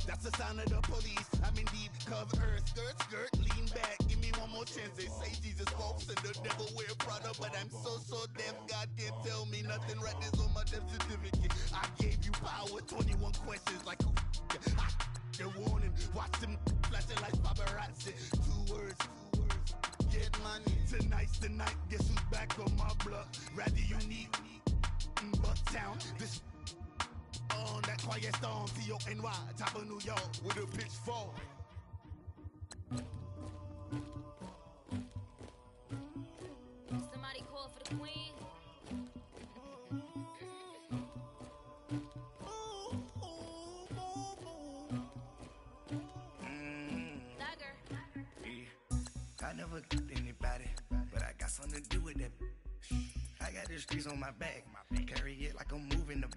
That's the sign of the police. I'm indeed cover earth, skirt, lean back. Give me one more chance. They say Jesus walks and the devil wear Prada, but I'm so deaf. God can't tell me nothing. Right there's on my death certificate. I gave you power. 21 questions like who? They're warning. Watch them flashing like paparazzi. 2 words. Get money. Tonight's the night. Guess who's back on my block? Rather unique. Bucktown. This. On that quiet storm, T-O-N-Y, top of New York, with a pitchfork. Somebody call for the queen. Dagger. Yeah. I never killed anybody, but I got something to do with that. I got the streets on my back, carry it like I'm moving the.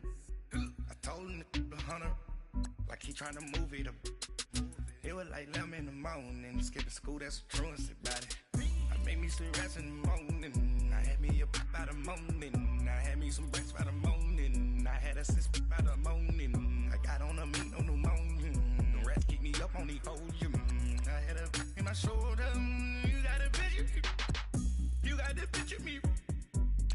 I told him the hunter, like he tryna move it up. It was like 11 in the morning, skipping school, that's a truancy about it. I made me some rats in the morning, I had me a pop by the morning. I had me some breaks by the morning, I had a sis by the morning. I got on a meat, no pneumonia, the rats keep me up on the folium. I had a in my shoulder, you got a picture, you got this picture me.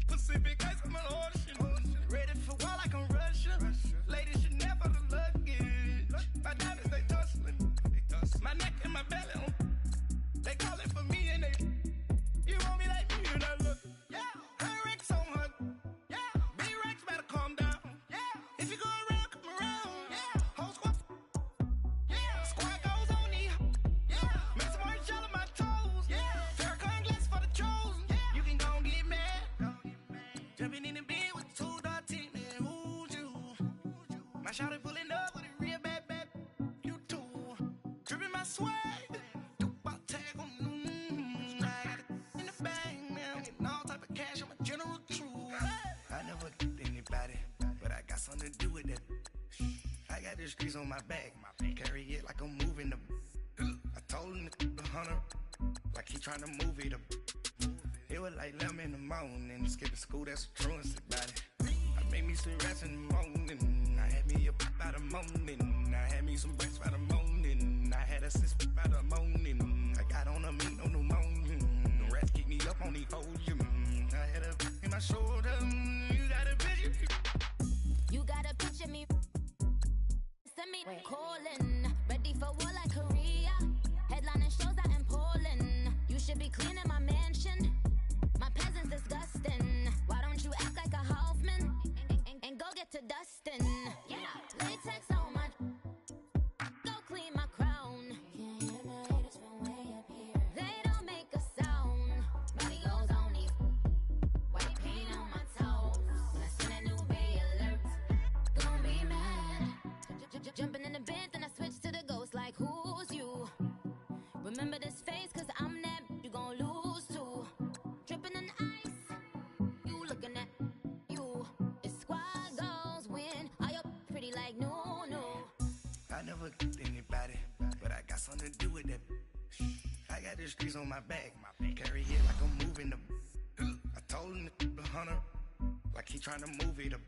Pacific ice, I'm an ocean, ready for war like I'm Russian. Ladies should never the luggage. My diamonds, they tussling. My neck and my belly, they calling for me and they. You want me like me and I look. Yeah, her Rex on her. Yeah, B-Rex better calm down. Yeah, if you go around, come around. Yeah, whole squad. Yeah, squad goes on me. Yeah, make some orange gel on my toes. Yeah, Farrakhan glass for the chosen. Yeah, you can go and get mad. Jumping in the bed with 2 dark teeth, man, who's you? My shawty pulling up with a real bad, you too. Dripping my swag, about tag on, I got it in the bag, man, getting all type of cash, I'm a general true. I never killed anybody, but I got something to do with that. I got the streets on my back, carry it like I'm moving the. I told him the hunter, like he tryna move it up. It was like 11 in the morning, skipping school, that's a truancy about it. I made me some rats in the morning, I had me a pop by the morning. I had me some breaks by the morning, I had a sis by the morning. I got on a meat, no pneumonia, the rats keep me up on the folium. I had a in my shoulder, you got a picture. You got a picture me. Send me calling. Ready for war like Korea. Headlining shows out in Poland. You should be cleaning my mansion. My peasants disgusting. Why don't you act like a Hoffman and go get to Dustin? Yeah, latex on my. Go clean my crown. Can't hear my haters from way up here. They don't make a sound. Body goes on these. White paint on my toes. When I send a new bay alert, gonna be mad. Jumping in the bed, then I switch to the ghost like who's you? Remember this face, cause I'm that you gon' lose too. Dripping in ice, you looking at you. It's squad goals win. Are you pretty like no? I never killed anybody, but I got something to do with that. I got the streets on my back, carry it like I'm moving the. I told him the hunter, like he trying to move it up.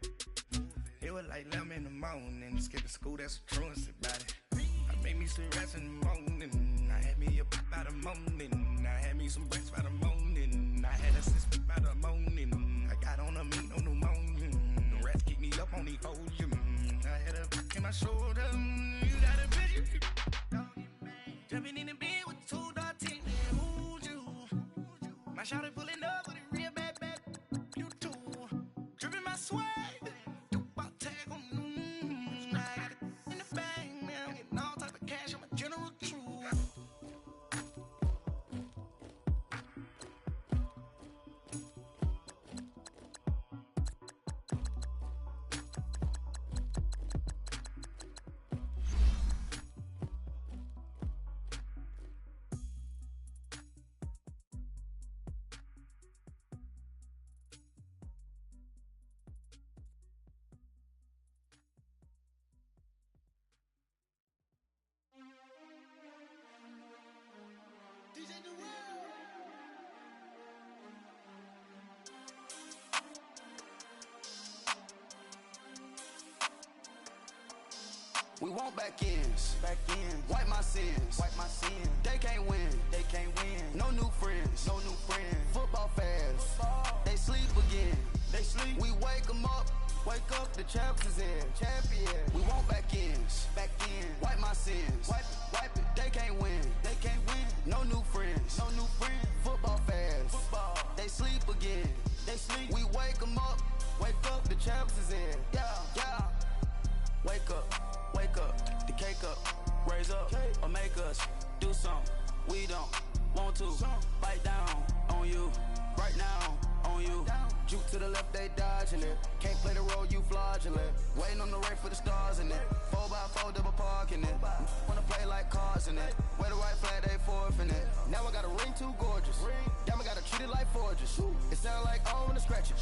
It was like 11 in the morning, skipping school, that's a truancy about it. I made me some rest in the morning, I had me a pop by the morning, I had me some breakfast by the morning, I had a six by the morning, I got on a meat on the morning, the rats keep me up on the podium, I had a back in my shoulder, you got a bitch, jumping in the bed with two dots in there, who's you? My shawty pulling up with a real bad, you too, dripping my swag. We want back ends, wipe my sins, They can't win, No new friends, Football fans, they sleep again, We wake 'em up, the champs is in, We want back ends, wipe my sins, wipe it. They can't win, No new friends, Football fans, they sleep again, We wake 'em up, the champs is in, yeah. Wake up, the cake up, raise up, or make us do something we don't want to. Bite down on you, right now on you. Juke to the left, they dodging it. Can't play the role, you fraudulent. Waiting on the race for the stars in it. 4x4 double parking it. Wanna play like cars in it. Wear the white flag, they forfeit it. Now I got a ring too gorgeous. Damn, I gotta treat it like forges. It sound like I wanna scratch it.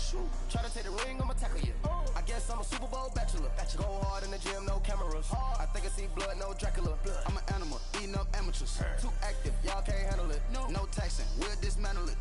Try to take the ring, I'ma tackle you. I guess I'm a Super Bowl bachelor. Go hard in the gym, no cameras. I think I see blood, no Dracula. I'm an animal, eating up amateurs. Too active, y'all can't handle it. No taxing, we'll dismantle it.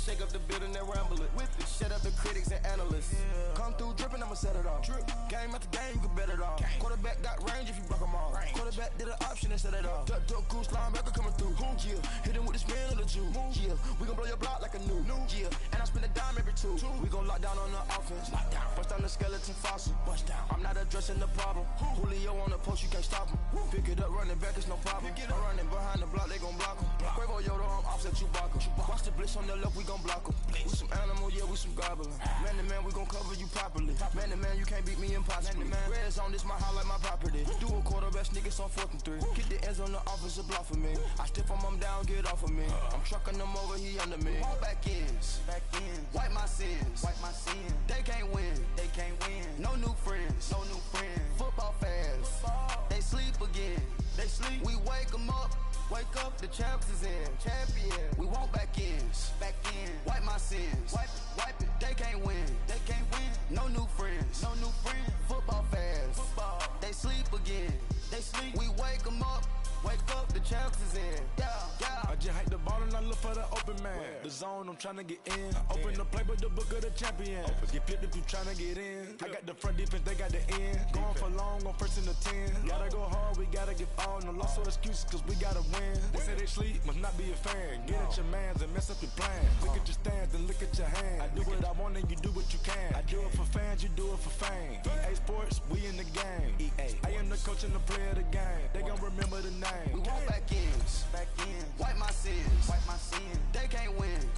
Shake up the building and ramble it. Whip it, shut up the critics and analysts. Come through dripping, I'ma set it off. Game after game, you can bet it off. Quarterback got range if you block 'em off. Quarterback did an option and set it off. Duck goose linebacker coming through. Yeah, hit him with the spin of the Jew. Yeah, we gon' blow your block like a new. Yeah, and I spend a dime every two. We gon' lock down on the offense. Bust down the skeleton fossil. I'm not addressing the problem. Julio on the post, you can't stop him. Pick it up, running back, it's no problem. I'm running behind the block, they gon' block him. Quavo Yoda, I'm offset Chewbacca. Watch the blitz on the left, we gon' block him. We some animal, yeah, we some goblin. Man to man, we gon' cover you properly. Man to man, you can't beat me impossibly. Red zone, this my highlight, my property. Do a quarterback, niggas on 4th and 3. Get the ends on the offensive block for me. I stiff him down, get off of me. I'm trucking them over, he under me. All back ends, wipe my sins, They can't win, No new friends, Football fans, they sleep again, We wake 'em up, the champs is in, We want back ends, wipe my sins, wipe it. They can't win, No new friends, Football fans, they sleep again, We wake 'em up, the champs is in, yeah. I just hike the ball and I look for the open man. The zone, I'm tryna get in. Open the playbook, the book of the champion. Get flipped if you tryna get in. I got the front defense, they got the end. Going for long, on 1st and the 10. Gotta go hard, we gotta get all. No loss or excuses, cause we gotta win. They say they sleep, must not be a fan. Get at your mans and mess up your plan. Look at your stands and look at your hands. I do what I want and you do what you can. I do it for fans, you do it for fame. EA Sports, we in the game. I am the coach and the player of the game. They gon' remember the name. We want back ends, wipe my sins, They can't win,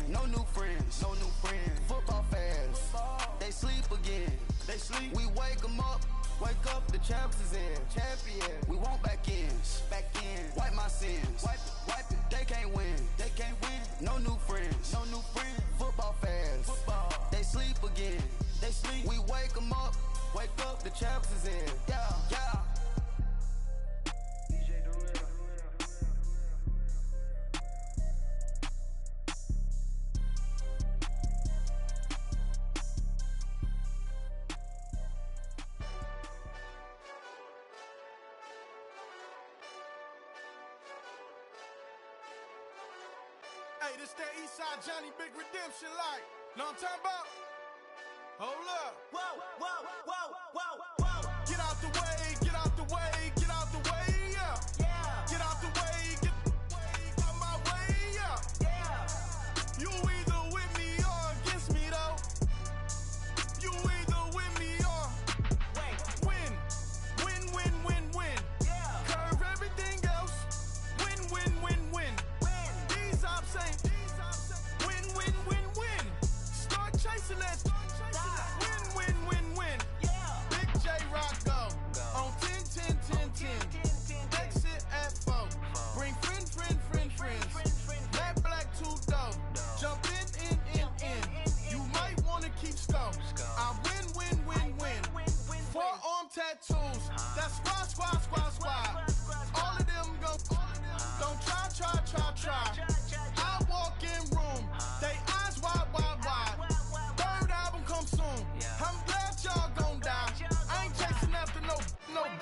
No new friends, Football fans, they sleep again, We wake 'em up, the champs is in, We want back ends, wipe my sins, wipe it. They can't win, No new friends, Football fans, they sleep again, We wake 'em up, the champs is in, yeah. Hey, this that Eastside Johnny Big Redemption like. Know what I'm talking about? Hold up. Whoa, whoa, whoa, whoa, whoa. Get out the way, get out the way, get out the way, yeah. Yeah. Get out the way, get out my way, yeah. Yeah. You either with me or against me, though. You either with me or win. Win, win, win, win. Yeah. Curve everything else. Win, win, win, win. These ops ain't. Win, win, win, win. Start chasing that. Win, win, win, win. Yeah. Big J Rock go. On 10, 10, 10, 10. Exit at 4. Bring friends. Black, too dope. Jump in. You might wanna keep score. I win. Forearm tattoos. That's squad. All of them go. Don't try. I walk in room. They eyes wide. Third album come soon. I'm glad y'all gon' die. I ain't chasing after no.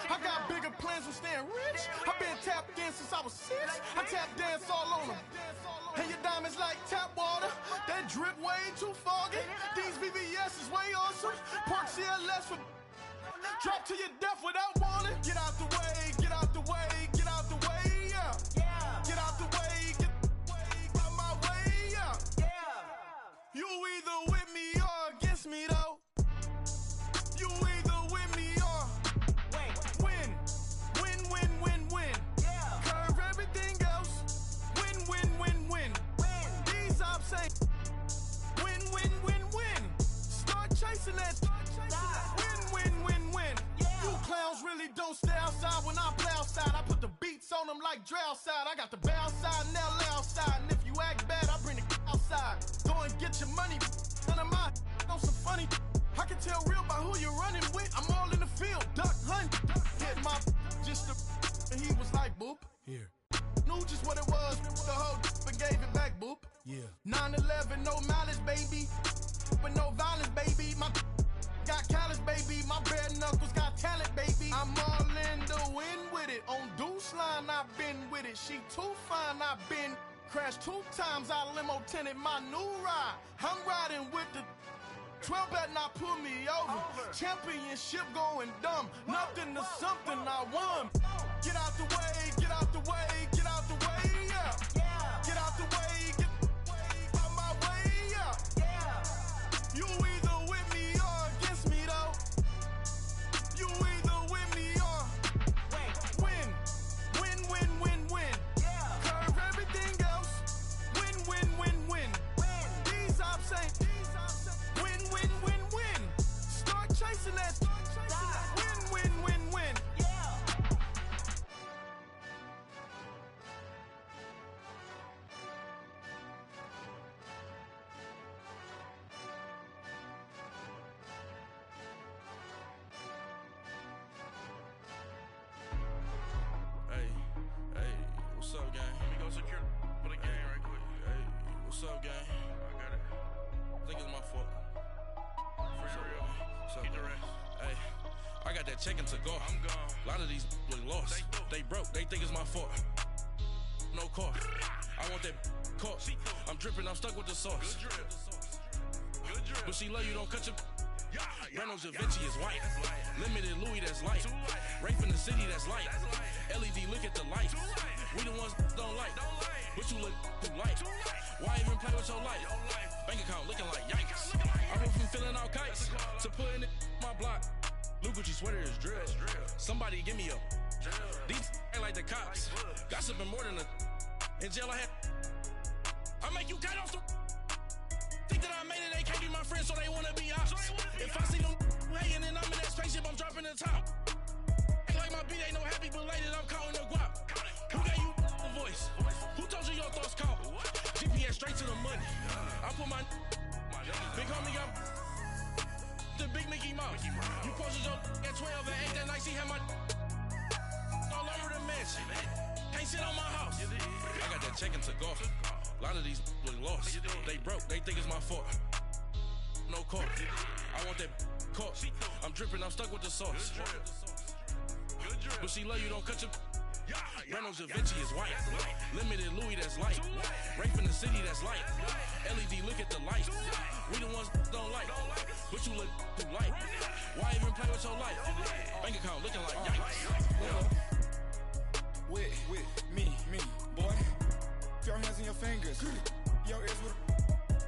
I got bigger plans for staying rich. I been tapped in since I was 6. I tap dance all on them. And your diamonds like tap water. That drip way too foggy. These BBS is way awesome. Park CLS for drop to your death without warning. Get out the way, get out the way, get out the way, yeah. Yeah. Get out the way, get out my way, yeah. Yeah. You either with me or against me, though. You either with me or win. Win. Yeah. Curve everything else. Win. These ops ain't. Win. Start chasing that. Win. Yeah. You clowns really don't stay outside when I play outside. I put the beats on them like Dre outside. I got the bow side and LA outside. And if you act bad, I bring the outside. Go and get your money. None of my on some funny. I can tell real by who you're running with. I'm all in the field. Duck hunt. Hit my just and he was like, boop. Here. Knew just what it was. The whole and gave it back, boop. Yeah. 9/11, no malice, baby. But no violence, baby. My got callous, baby. My bare knuckles got talent, baby. I'm all in the wind with it. On Deuce Line, I've been with it. She too fine, I've been crashed 2 times. I limo tinted my new ride. I'm riding with the 12 better not pull me over. Championship going dumb. Nothing to something I won. Get out the way, get out the way, get out the way, yeah. Yeah. Get out the way, get out my way, yeah. Yeah. You either with me or against me, though. You either with me or win. Yeah. Curve everything else. Win. These ops ain't. Win. Start chasing that. Win. Yeah. Hey, what's up, gang? Let me go secure for the game right quick. Hey, what's up, gang? I got it. I think it's my fault. For real. What's up, the rest. Hey, I got that check-in to go. I'm gone. A lot of these look lost. They broke. They think it's my fault. No car. I want that caught. I'm dripping. I'm stuck with the sauce. Good drip. But she love you. Don't cut your. Reynolds Da Vinci is white. Limited Louis, that's light. Rape in the city, that's light. LED, look at the light. We the ones don't like. But you look too light. Why even play with your life? Bank account looking like yikes. I went from filling out kites to putting it in my block. Blue Gucci sweater is drill. Somebody give me a. These ain't like the cops. Gossiping more than a. In jail I had. I make you cut off the. Think that I made it, they can't be my friends, so they wanna be ops. If I see them hating and I'm in that spaceship, I'm dropping the top. Ain't like my beat, ain't no happy belated, I'm counting the guap. Who gave you a voice? Who told you your thoughts count? GPS straight to the money. I put my big homie got the big Mickey Mouse. You posted your at 12 and 8 that night, she had my all over the mansion. Can't sit on my house. I got that check-in to go. A lot of these look lost. They broke, they think it's my fault. No car. I want that caught. I'm dripping, I'm stuck with the sauce. But she love you, don't cut your. Reynolds Da Vinci is white. Limited Louis, that's light. Rape in the city, that's light. LED, look at the light. We the don't like, but you look too light. Why even play with your life? Bank account looking like yikes. With me, boy. Your hands in your fingers. Your ears with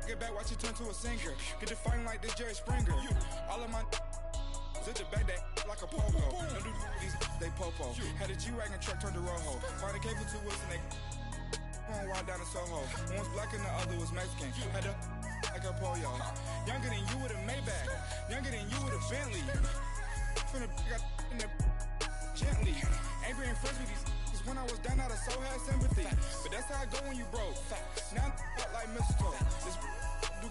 get back, watch you turn to a singer. Get to fighting like this Jerry Springer. All of my sit the back that like a pogo. Don't do these, they popo. Had a G-Wagon truck turned to Rojo. Find a cable 2 wheels and they on wild down in Soho. One was black and the other was Mexican. Had a like a pollo. Younger than you with a Maybach. Younger than you with a Bentley. From the got in the gently. Angry and friends with these. When I was down out of so had sympathy. But that's how I go when you broke. Now I'm like mistletoe. This do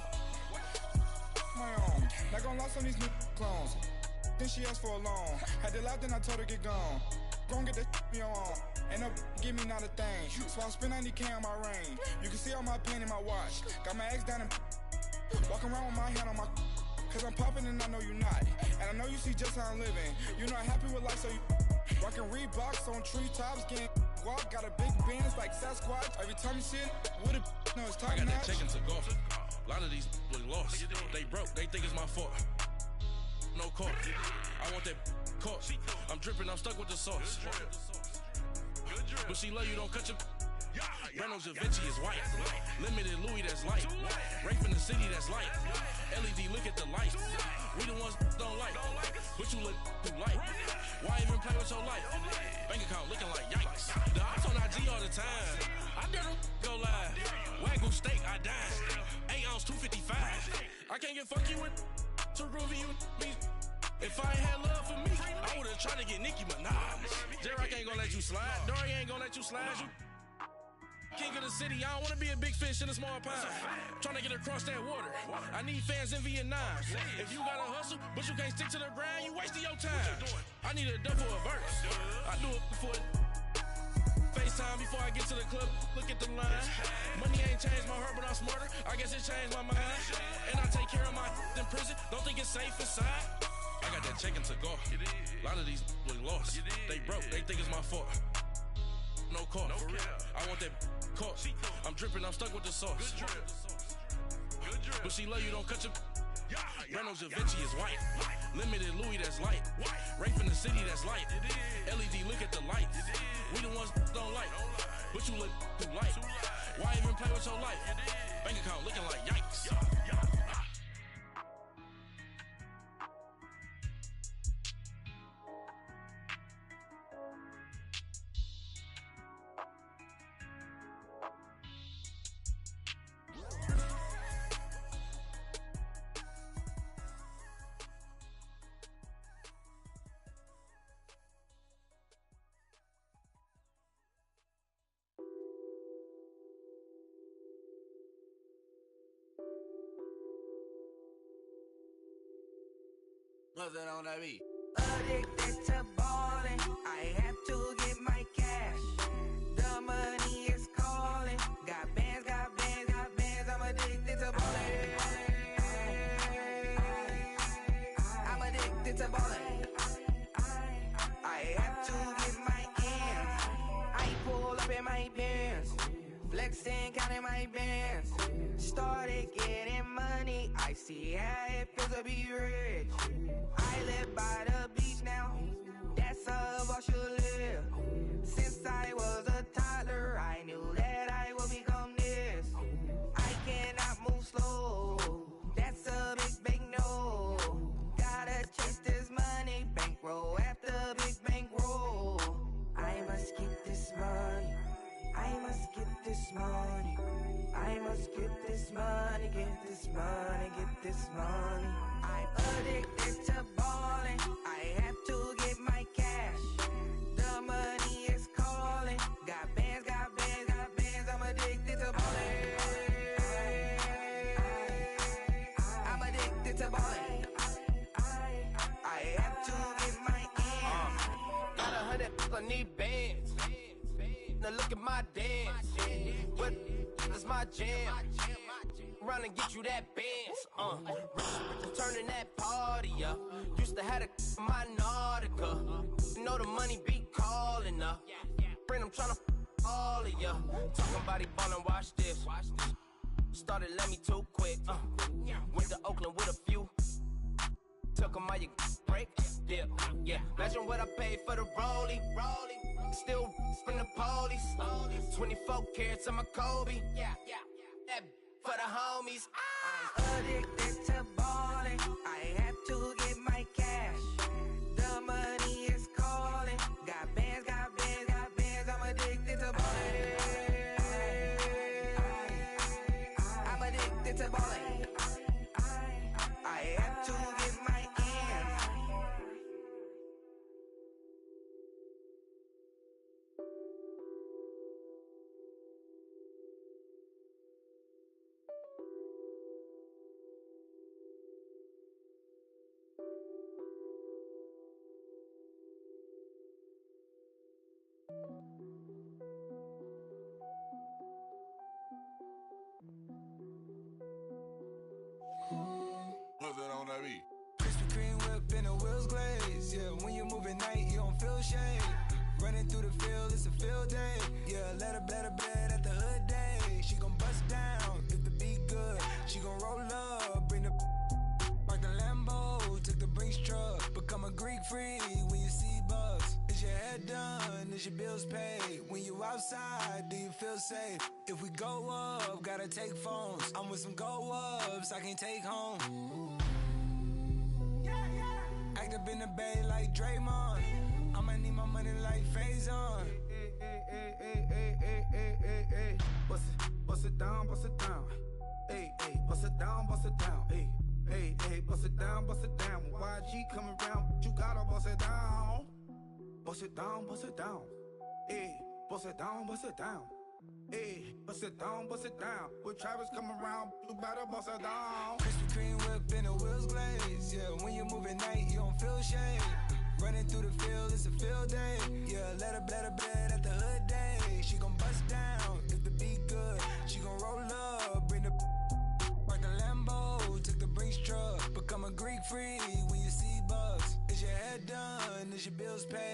my own. Not gonna lost on these new clones. Then she asked for a loan. Had to laugh, then I told her get gone. Gon' get that me on. Ain't no give me not a thing. So I spend 90K on my range. You can see all my pain in my watch. Got my ex down and walking around with my hand on my. Cause I'm popping and I know you not. And I know you see just how I'm living. You're not happy with life, so you rockin' Reeboks on treetops, getting walk. Got a big bands like Sasquatch. Every time you see it, with it, no, it's top I got notch. that check into golf. A lot of these look lost. They broke, they think it's my fault. No court. I want that court. I'm dripping, I'm stuck with the sauce. But she love you, don't cut your. Reynolds Da Vinci is white. Limited Louis, that's light. Rape in the city, that's light. LED, look at the light. We the ones don't like, but you look too light. Why even play with your life? Bank account looking like yikes. The ops on IG all the time. I dare them go live. Wagyu steak, I dine. 8 ounce, 255. I can't get funky with too groovy you me. If I ain't had love for me, I would've tried to get Nicki Minaj. J-Rock ain't gonna let you slide. Dory ain't gonna let you slide. You king of the city, I don't wanna be a big fish in a small pond. Tryna get across that water. I need fans in Vietnam. If you gotta hustle, but you can't stick to the grind, you wasting your time. I need a dub for a verse. I do it before FaceTime before I get to the club. Look at the line. Money ain't changed my heart, but I'm smarter. I guess it changed my mind. And I take care of my in prison. Don't think it's safe inside. I got that check into golf. A lot of these look lost. They broke, they think it's my fault. No court, for real. I want that court. I'm dripping, I'm stuck with the sauce. But she love you, don't cut your. Reynolds Da Vinci is white. Limited Louis, that's light. Rape in the city, that's light. LED, look at the lights. We the ones don't like, but you look too light. Why even play with your life? Bank account looking like yikes. What's that on that beat? Addicted to ballin', I have to get my cash. The money is calling. Got bands, got bands, got bands. I'm addicted to ballin'. I'm addicted to ballin'. I have to get my ends. I pull up in my pants, flexing, counting my bands. Started getting money. I see how it feels to be rich. I live by the beach now, that's how I should live. Since I was a toddler, I knew that I would become this. I cannot move slow, that's a big no. Gotta chase this money, bankroll after big bankroll. I must get this money, I must get this money. I must get this money, get this money, get this money. I'm addicted to ballin', I have to get my cash. The money is calling. Got bands, got bands, got bands. I'm addicted to ballin'. I'm addicted to ballin'. I have to get my ends. Got 100, I need bands. Now look at my dance. What is my jam? Run and get you that bands. Turning that party up. Used to have a my Nautica. You know the money be calling up. Friend, I'm tryna all of ya. Talking about he ballin', watch this. Started let me too quick. Went to Oakland with a few. Took 'em all you break. Yeah, yeah. Imagine what I paid for the rollie. Still from the police. 24 carats on my Kobe. Yeah. That for the homies. I'm addicted to ballin'. I have to get my cash. The money is calling. Got bands. I'm addicted to ballin'. I'm addicted to ballin'. I have to get my ends. What's that on that beat? Krispy Kreme whip and the wheels glaze. Yeah, when you move at night, you don't feel shade. Running through the field, it's a field day. Yeah, let her bed at the hood day. She gon' bust down if the beat good. She gon' roll up, bring the park the Lambo, took the Brinks truck. Become a Greek freak when you see bugs. Is your head done? Is your bills paid? When you outside, do you feel safe? If we go up, gotta take phones. I'm with some go ups, I can take home. Act up in the bay like Draymond. I'ma need my money like Faison. Hey. Bust it down. Hey, bust it down. Hey, bust it down. When YG come around, you gotta bust it down. Bust it down. Hey, bust it down. Hey, bust it down. When Travis come around, you better bust it down. Krispy Kreme whip and the wheels glaze. Yeah, when you move at night, you don't feel shade. Running through the field, it's a field day. Yeah, let her bed at the hood day. She gon' bust down if the beat good. She gon' roll up, bring the park the Lambo, took the Brinks truck. Become a Greek freak when you see bugs. Is your head done? Is your bills paid?